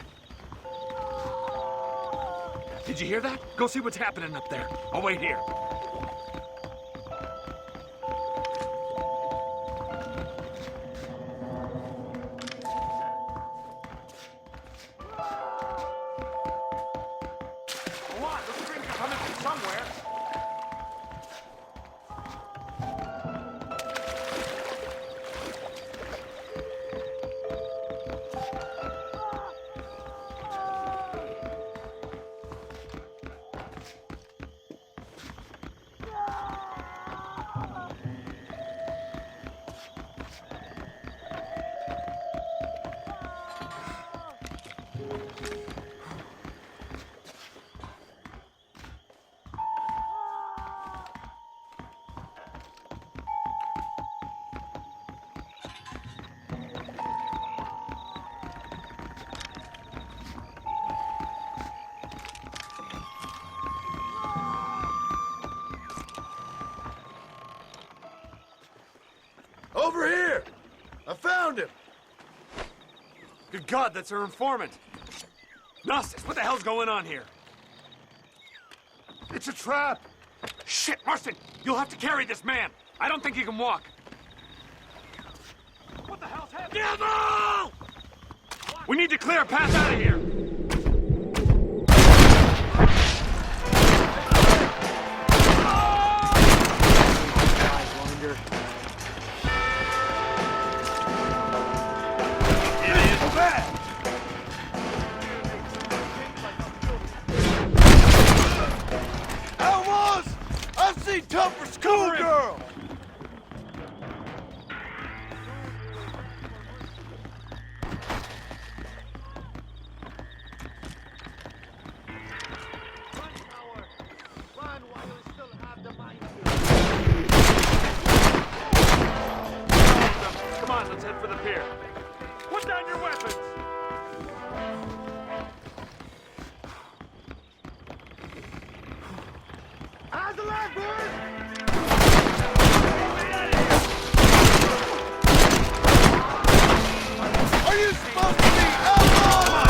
Did you hear that? Go see what's happening up there. I'll wait here. Over here! I found him! Good God, that's our informant! Gnostis, what the hell's going on here? It's a trap! Shit, Marston! You'll have to carry this man! I don't think he can walk! What the hell's happening? Devil! We need to clear a path out of here! Almost! I've seen tougher schoolgirl! Come on, let's head for the pier. Put down your weapons! How's the lad, boys? Are you supposed to be outlaws?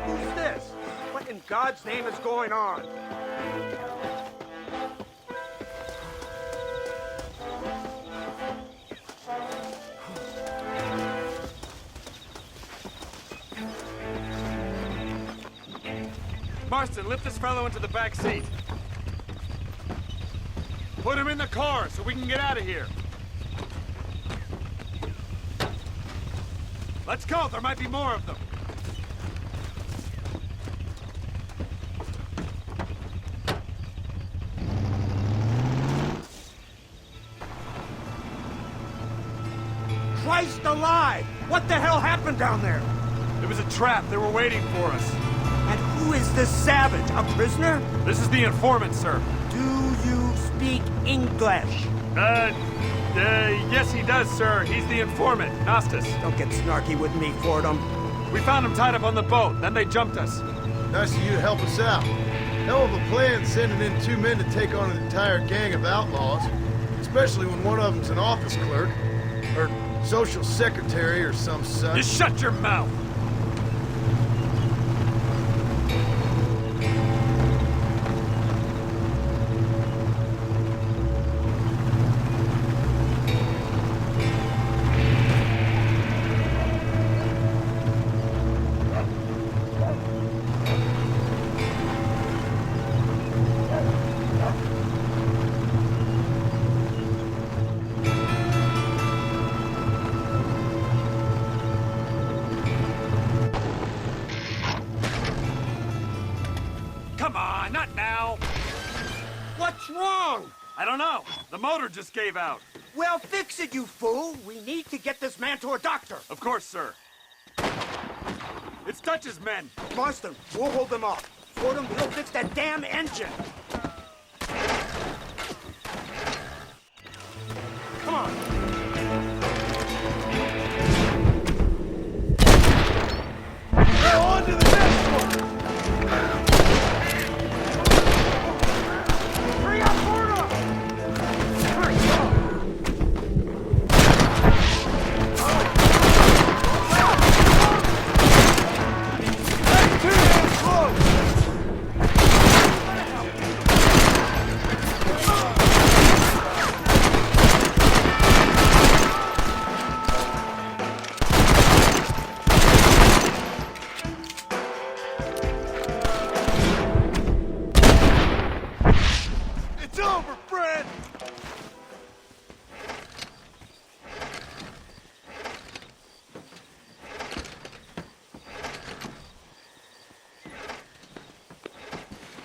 Who's this? What in God's name is going on? Marston, lift this fellow into the back seat. Put him in the car so we can get out of here. Let's go, there might be more of them. Christ alive! What the hell happened down there? It was a trap, they were waiting for us. And who is this savage? A prisoner? This is the informant, sir. Do you speak English? Yes he does, sir. He's the informant, Gnostis. Don't get snarky with me, Fordham. We found him tied up on the boat, then they jumped us. Nice of you to help us out. Hell of a plan sending in 2 men to take on an entire gang of outlaws, especially when one of them's an office clerk, or social secretary or some such. Just shut your mouth! Come on, not now! What's wrong? I don't know. The motor just gave out. Well, fix it, you fool. We need to get this man to a doctor. Of course, sir. It's Dutch's men. Marston, we'll hold them off. Fordham, we'll fix that damn engine. Come on. Now on to the next one! Hurry up, Fordham! Hurry up! Hey, too damn close! It's over, friend!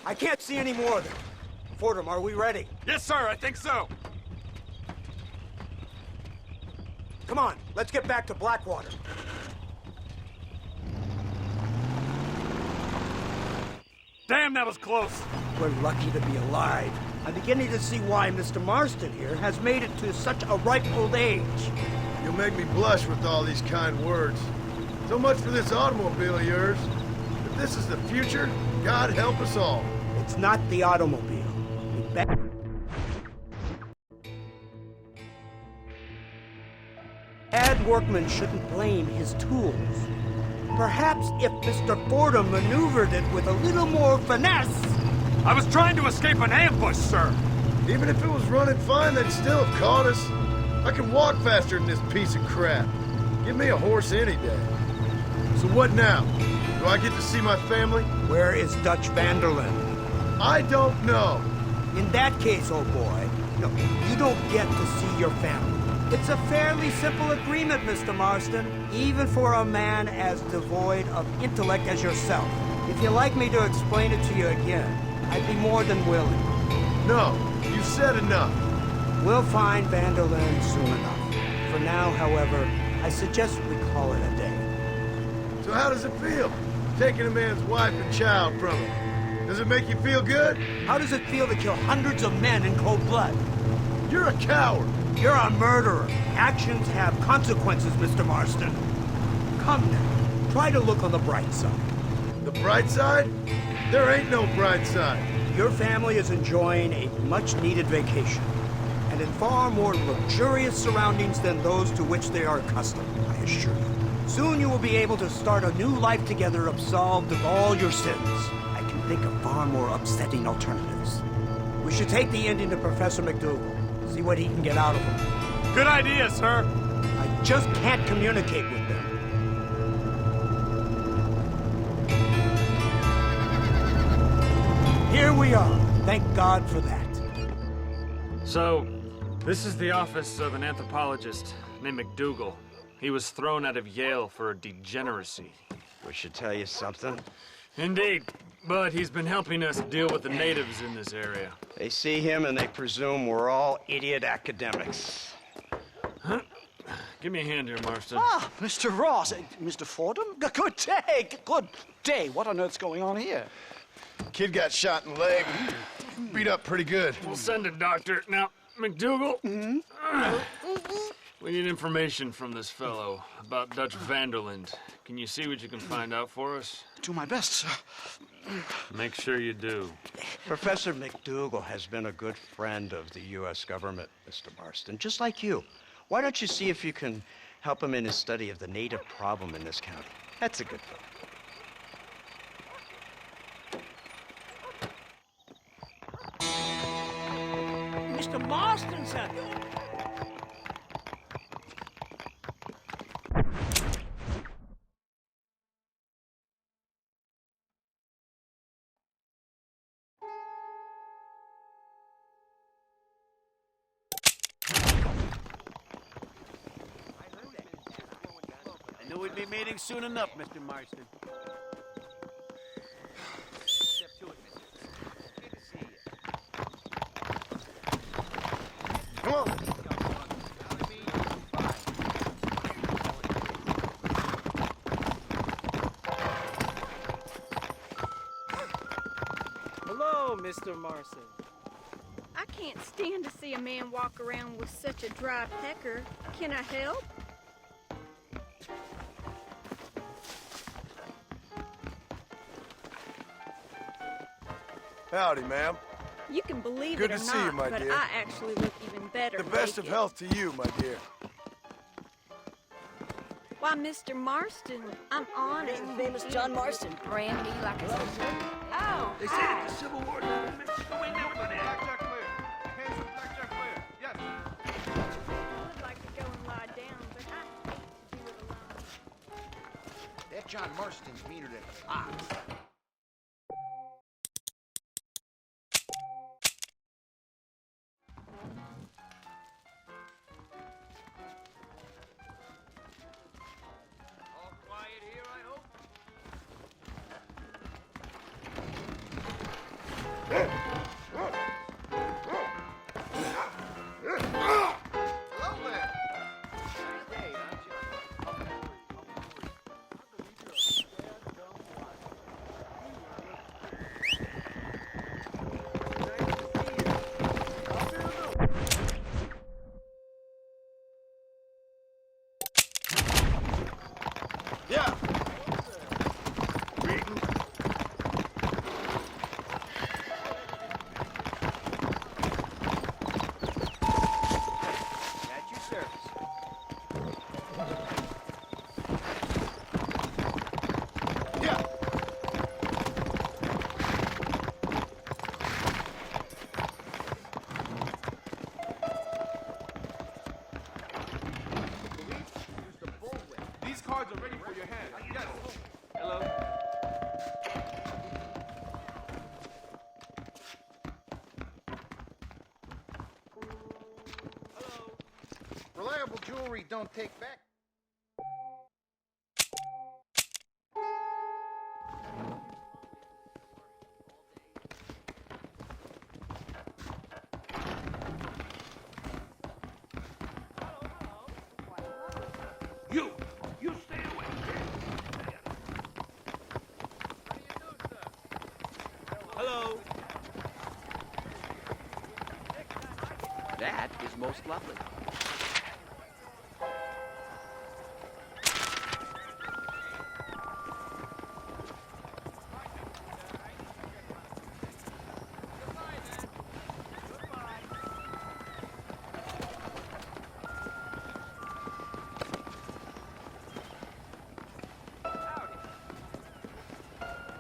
I can't see any more of them. Fordham, are we ready? Yes, sir, I think so. Come on, let's get back to Blackwater. Damn, that was close. We're lucky to be alive. I'm beginning to see why Mr. Marston here has made it to such a ripe old age. You'll make me blush with all these kind words. So much for this automobile of yours. If this is the future, God help us all. It's not the automobile. Bad workman shouldn't blame his tools. Perhaps if Mr. Fordham maneuvered it with a little more finesse... I was trying to escape an ambush, sir. Even if it was running fine, they'd still have caught us. I can walk faster than this piece of crap. Give me a horse any day. So what now? Do I get to see my family? Where is Dutch van der Linde? I don't know. In that case, old boy, no, you don't get to see your family. It's a fairly simple agreement, Mr. Marston, even for a man as devoid of intellect as yourself. If you'd like me to explain it to you again, I'd be more than willing. No, you've said enough. We'll find van der Linde soon enough. For now, however, I suggest we call it a day. So how does it feel, taking a man's wife and child from him? Does it make you feel good? How does it feel to kill hundreds of men in cold blood? You're a coward. You're a murderer. Actions have consequences, Mr. Marston. Come now, try to look on the bright side. The bright side? There ain't no bright side. Your family is enjoying a much-needed vacation, and in far more luxurious surroundings than those to which they are accustomed, I assure you. Soon you will be able to start a new life together, absolved of all your sins. I can think of far more upsetting alternatives. We should take the Indian to Professor McDougal. See what he can get out of him. Good idea, sir. I just can't communicate with them. Here we are. Thank God for that. So, this is the office of an anthropologist named McDougal. He was thrown out of Yale for a degeneracy. We should tell you something. Indeed. But he's been helping us deal with the natives in this area. They see him and they presume we're all idiot academics. Huh? Give me a hand here, Marston. Ah, Mr. Ross. Mr. Fordham? Good day. Good day. What on earth's going on here? Kid got shot in the leg. Beat up pretty good. We'll send a doctor. Now, McDougal, we need information from this fellow about Dutch van der Linde. Can you see what you can find out for us? Do my best, sir. Make sure you do. Professor McDougal has been a good friend of the U.S. government, Mr. Marston, just like you. Why don't you see if you can help him in his study of the native problem in this county? That's a good thing. Mr. Marston, sir. I knew we'd be meeting soon enough, Mr. Marston. Step to it, mister. Good to see you. Come on. Hello, Mr. Marston. I can't stand to see a man walk around with such a dry pecker. Can I help? Howdy, ma'am. You can believe Good it or to not, see you, my but dear. I actually look even better The best of naked. health to you, my dear. Why, Mr. Marston, I'm honored. His name is John Marston. Brand me like a soldier. Oh, They say that the Civil War down in Mexico ain't never gonna end. Blackjack clear. Hands up, blackjack clear. Yes. I would like to go and lie down, but I hate to do it alone. That John Marston's meaner than a fox. Yeah. At your service. Yeah. These cards are ready for your hand. Yes. Hello. Reliable jewelry don't take back. You stay away. Hello. That is most lovely.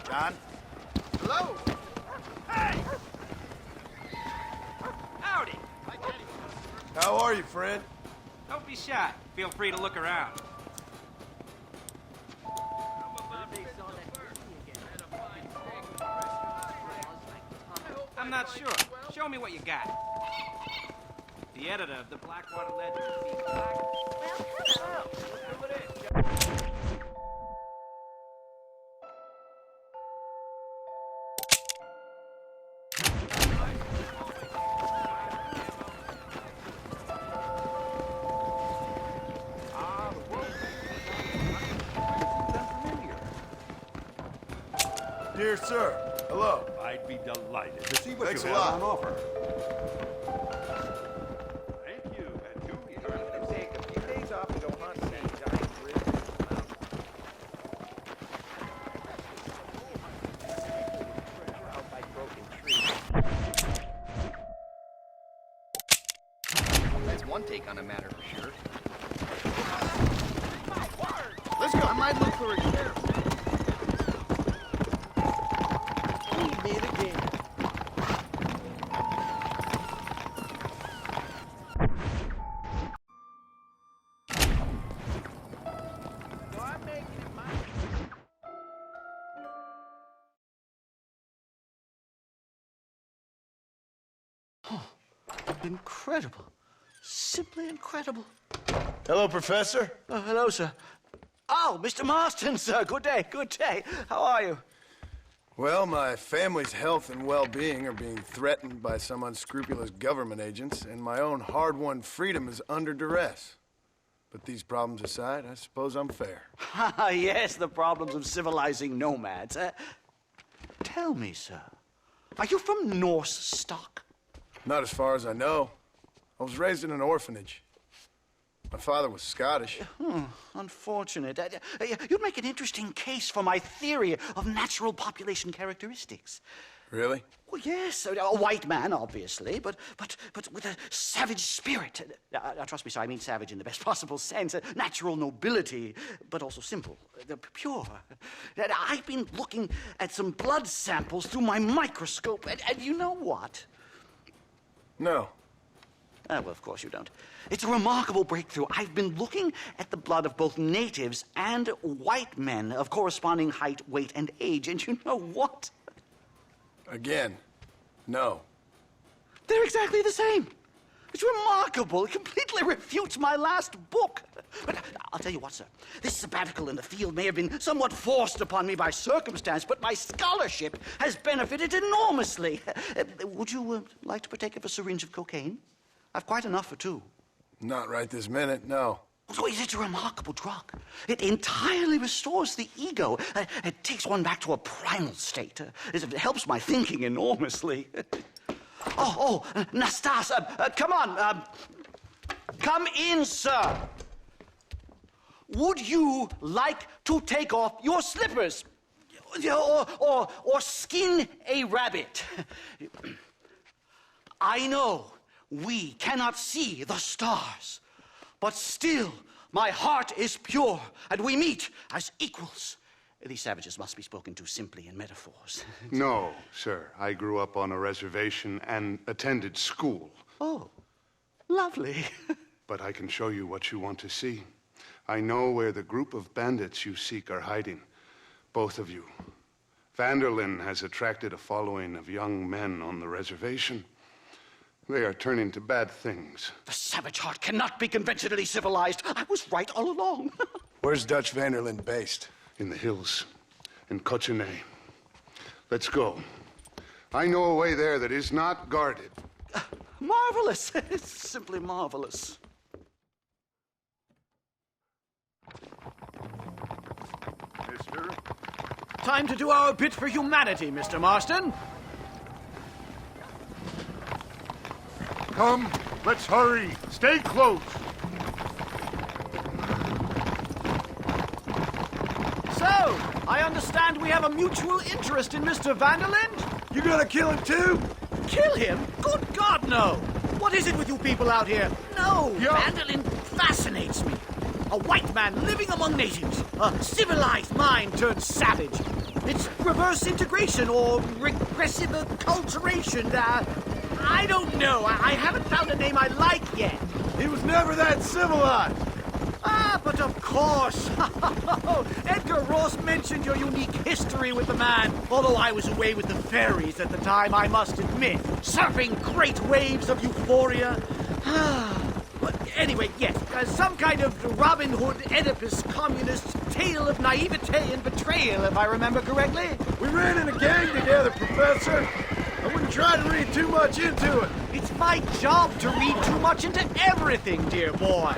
John? Hello? Hey! Howdy. How are you, friend? Don't be shy. Feel free to look around. I'm not sure. Show me what you got. The editor of the Blackwater Ledger. Dear sir, hello. I'd be delighted to see what Thanks you a have lot. on offer. Thank you, and you return. Take a few days off to go hunt that giant grizzly. Out by broken trees. That's one take on a matter for sure. Let's go. I might look for a sheriff. Incredible. Simply incredible. Hello, Professor. Hello, sir. Oh, Mr. Marston, sir. Good day, good day. How are you? Well, my family's health and well-being are being threatened by some unscrupulous government agents, and my own hard-won freedom is under duress. But these problems aside, I suppose I'm fair. Yes, the problems of civilizing nomads. Tell me, sir, are you from Norse stock? Not as far as I know. I was raised in an orphanage. My father was Scottish. Unfortunate. You'd make an interesting case for my theory of natural population characteristics. Really? Well, yes, a white man, obviously, but with a savage spirit. Trust me, sir, I mean savage in the best possible sense. Natural nobility, but also simple, pure. I've been looking at some blood samples through my microscope, and you know what? No. Well, of course you don't. It's a remarkable breakthrough. I've been looking at the blood of both natives and white men of corresponding height, weight, and age, and you know what? Again, no. They're exactly the same. It's remarkable. It completely refutes my last book. But I'll tell you what, sir. This sabbatical in the field may have been somewhat forced upon me by circumstance, but my scholarship has benefited enormously. Would you like to partake of a syringe of cocaine? I've quite enough for two. Not right this minute, no. Oh, it's a remarkable drug. It entirely restores the ego. It takes one back to a primal state. It helps my thinking enormously. Nastas, come on. Come in, sir. Would you like to take off your slippers? Or skin a rabbit? I know we cannot see the stars, but still my heart is pure, and we meet as equals. These savages must be spoken to simply in metaphors. No, sir. I grew up on a reservation and attended school. Oh, lovely. But I can show you what you want to see. I know where the group of bandits you seek are hiding. Both of you. Vanderlyn has attracted a following of young men on the reservation. They are turning to bad things. The savage heart cannot be conventionally civilized. I was right all along. Where's Dutch Vanderlyn based? In the hills, in Cochene. Let's go. I know a way there that is not guarded. Marvelous. It's simply marvelous. Mister? Time to do our bit for humanity, Mr. Marston. Come, let's hurry. Stay close. So, I understand we have a mutual interest in Mr. Vanderlyn? You gonna kill him too? Kill him? Good God, no! What is it with you people out here? No, Vanderlyn fascinates me. A white man living among natives. A civilized mind turned savage. It's reverse integration or regressive acculturation. I don't know. I haven't found a name I like yet. He was never that civilized. Ah, but of course. Edgar Ross mentioned your unique history with the man, although I was away with the fairies at the time, I must admit, surfing great waves of euphoria. But anyway, yes, some kind of Robin Hood, Oedipus, communist tale of naivete and betrayal, if I remember correctly. We ran in a gang together, Professor. I wouldn't try to read too much into it. It's my job to read too much into everything, dear boy.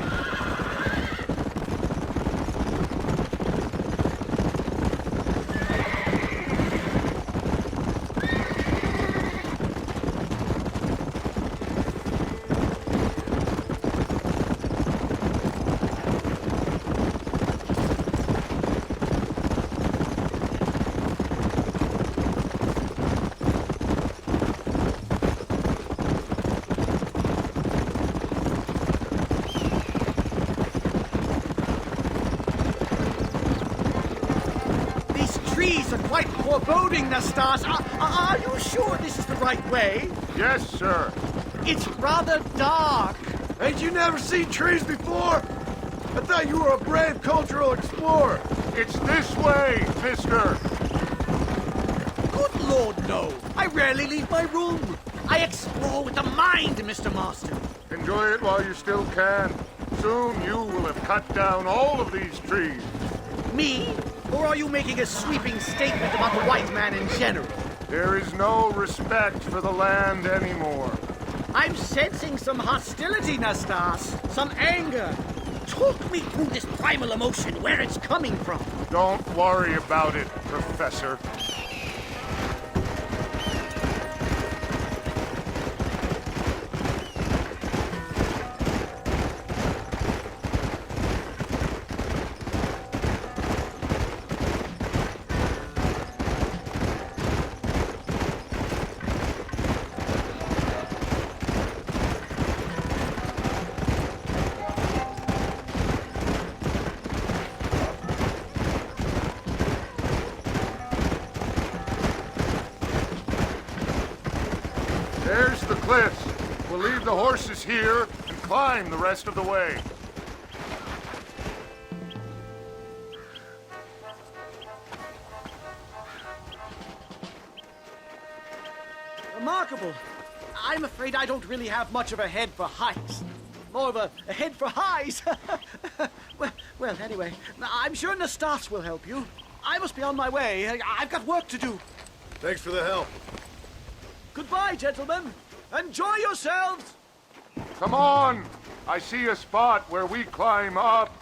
Quite foreboding, Nastas. Are you sure this is the right way? Yes, sir. It's rather dark. Ain't you never seen trees before? I thought you were a brave cultural explorer. It's this way, mister. Good Lord, no. I rarely leave my room. I explore with the mind, Mr. Marston. Enjoy it while you still can. Soon you will have cut down all of these trees. Me? Or are you making a sweeping statement about the white man in general? There is no respect for the land anymore. I'm sensing some hostility, Nastas. Some anger. Talk me through this primal emotion, where it's coming from. Don't worry about it, Professor. There's the cliffs. We'll leave the horses here and climb the rest of the way. Remarkable. I'm afraid I don't really have much of a head for heights. More of a head for highs. well, anyway, I'm sure Nastas will help you. I must be on my way. I've got work to do. Thanks for the help. Goodbye, gentlemen. Enjoy yourselves. Come on! I see a spot where we climb up.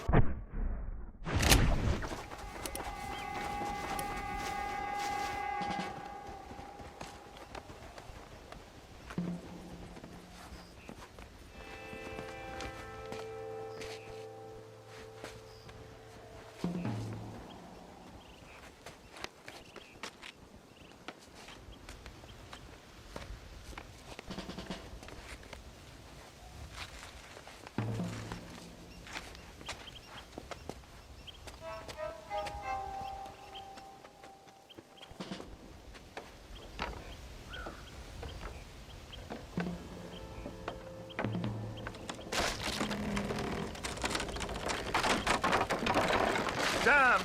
Damn!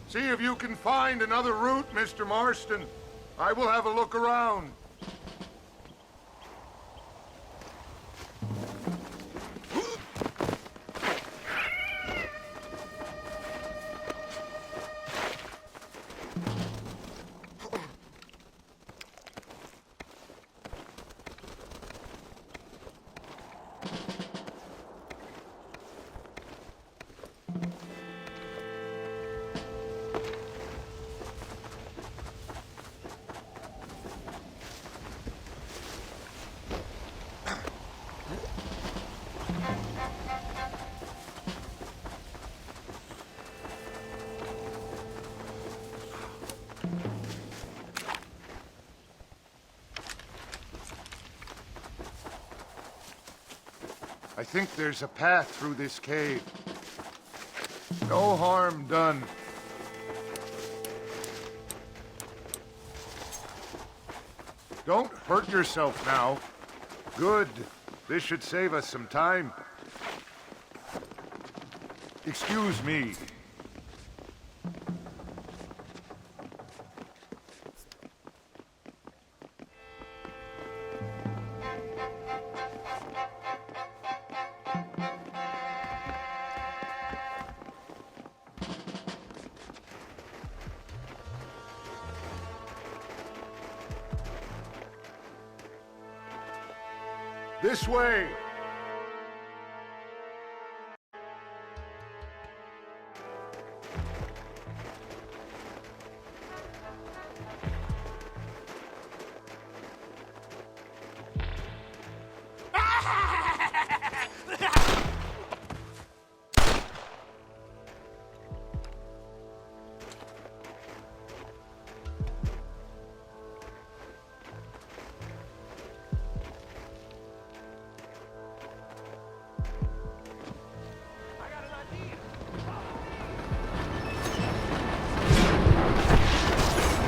See if you can find another route, Mr. Marston. I will have a look around. I think there's a path through this cave. No harm done. Don't hurt yourself now. Good. This should save us some time. Excuse me. This way!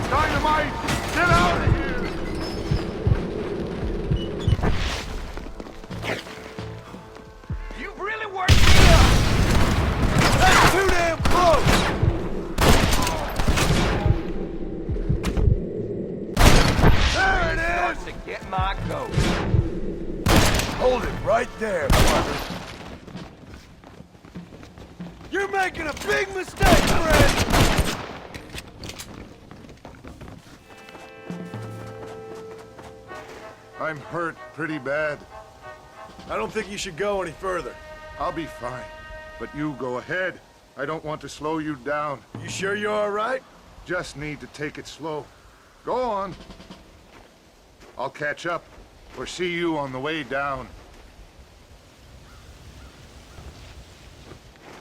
Dynamite! Get out of here! You really worked me up! That's too damn close! There it is! To get my coat. Hold it right there, brother. You're making a big mistake, friend! I'm hurt pretty bad. I don't think you should go any further. I'll be fine. But you go ahead. I don't want to slow you down. You sure you're all right? Just need to take it slow. Go on. I'll catch up or see you on the way down.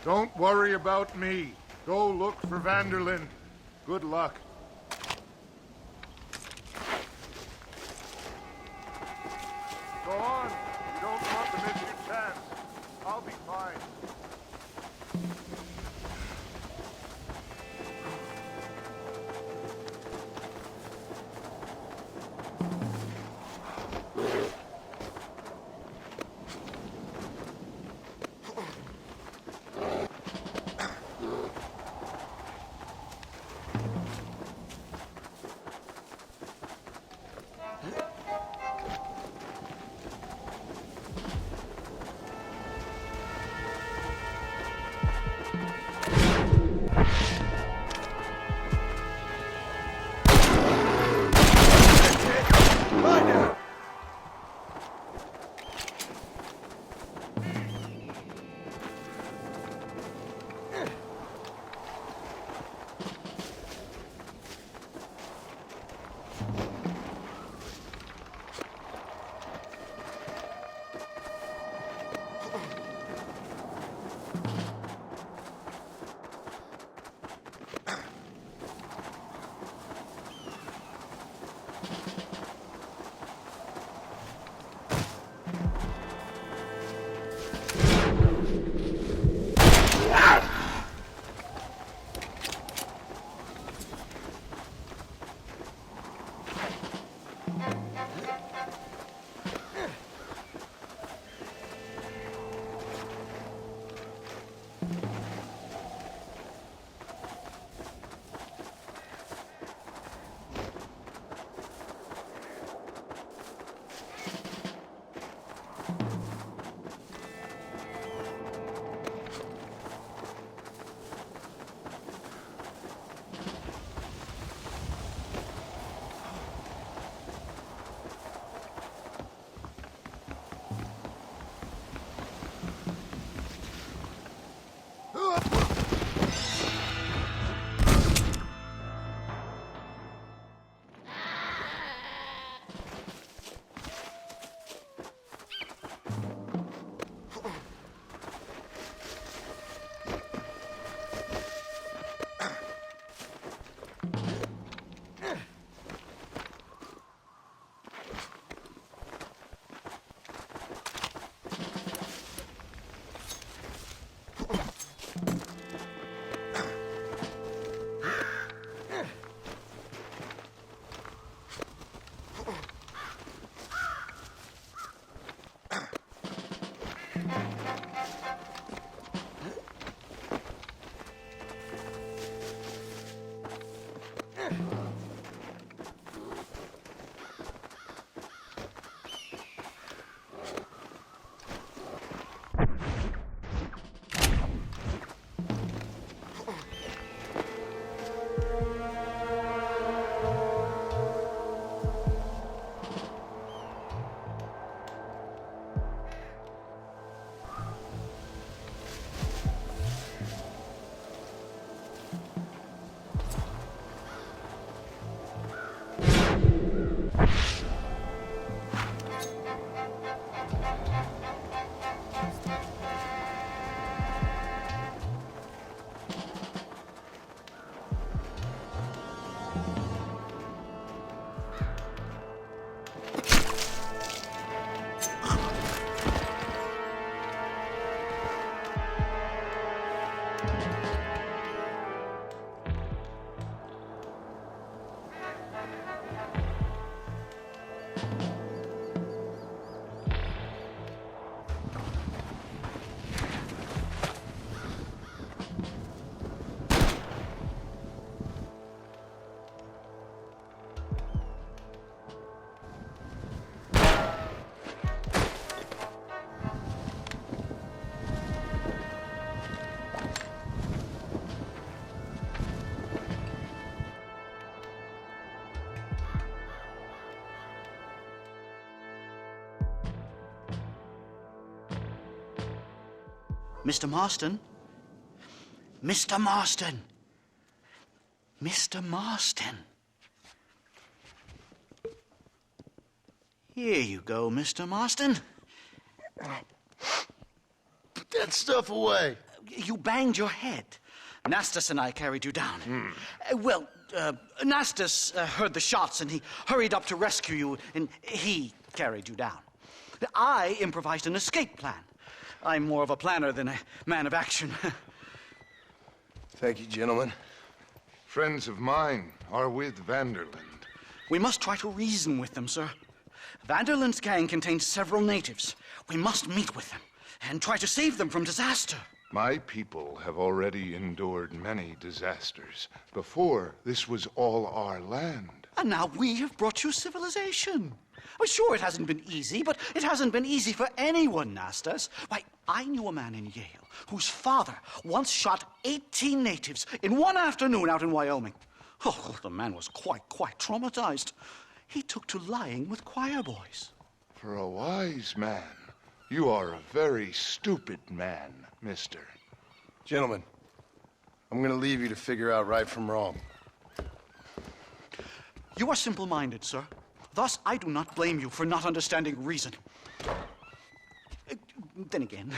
Don't worry about me. Go look for Vanderlyn. Good luck. Go on. You don't want to miss your chance. I'll be fine. Mr. Marston? Mr. Marston! Mr. Marston! Here you go, Mr. Marston. Put that stuff away. You banged your head. Nastas and I carried you down. Nastas heard the shots and he hurried up to rescue you and he carried you down. I improvised an escape plan. I'm more of a planner than a man of action. Thank you, gentlemen. Friends of mine are with Vanderland. We must try to reason with them, sir. Vanderland's gang contains several natives. We must meet with them and try to save them from disaster. My people have already endured many disasters. Before, this was all our land. And now we have brought you civilization. Well, sure, it hasn't been easy, but it hasn't been easy for anyone, Nastas. Why, I knew a man in Yale whose father once shot 18 natives in one afternoon out in Wyoming. Oh, the man was quite traumatized. He took to lying with choir boys. For a wise man, you are a very stupid man, mister. Gentlemen, I'm gonna leave you to figure out right from wrong. You are simple-minded, sir. Thus, I do not blame you for not understanding reason. Then again,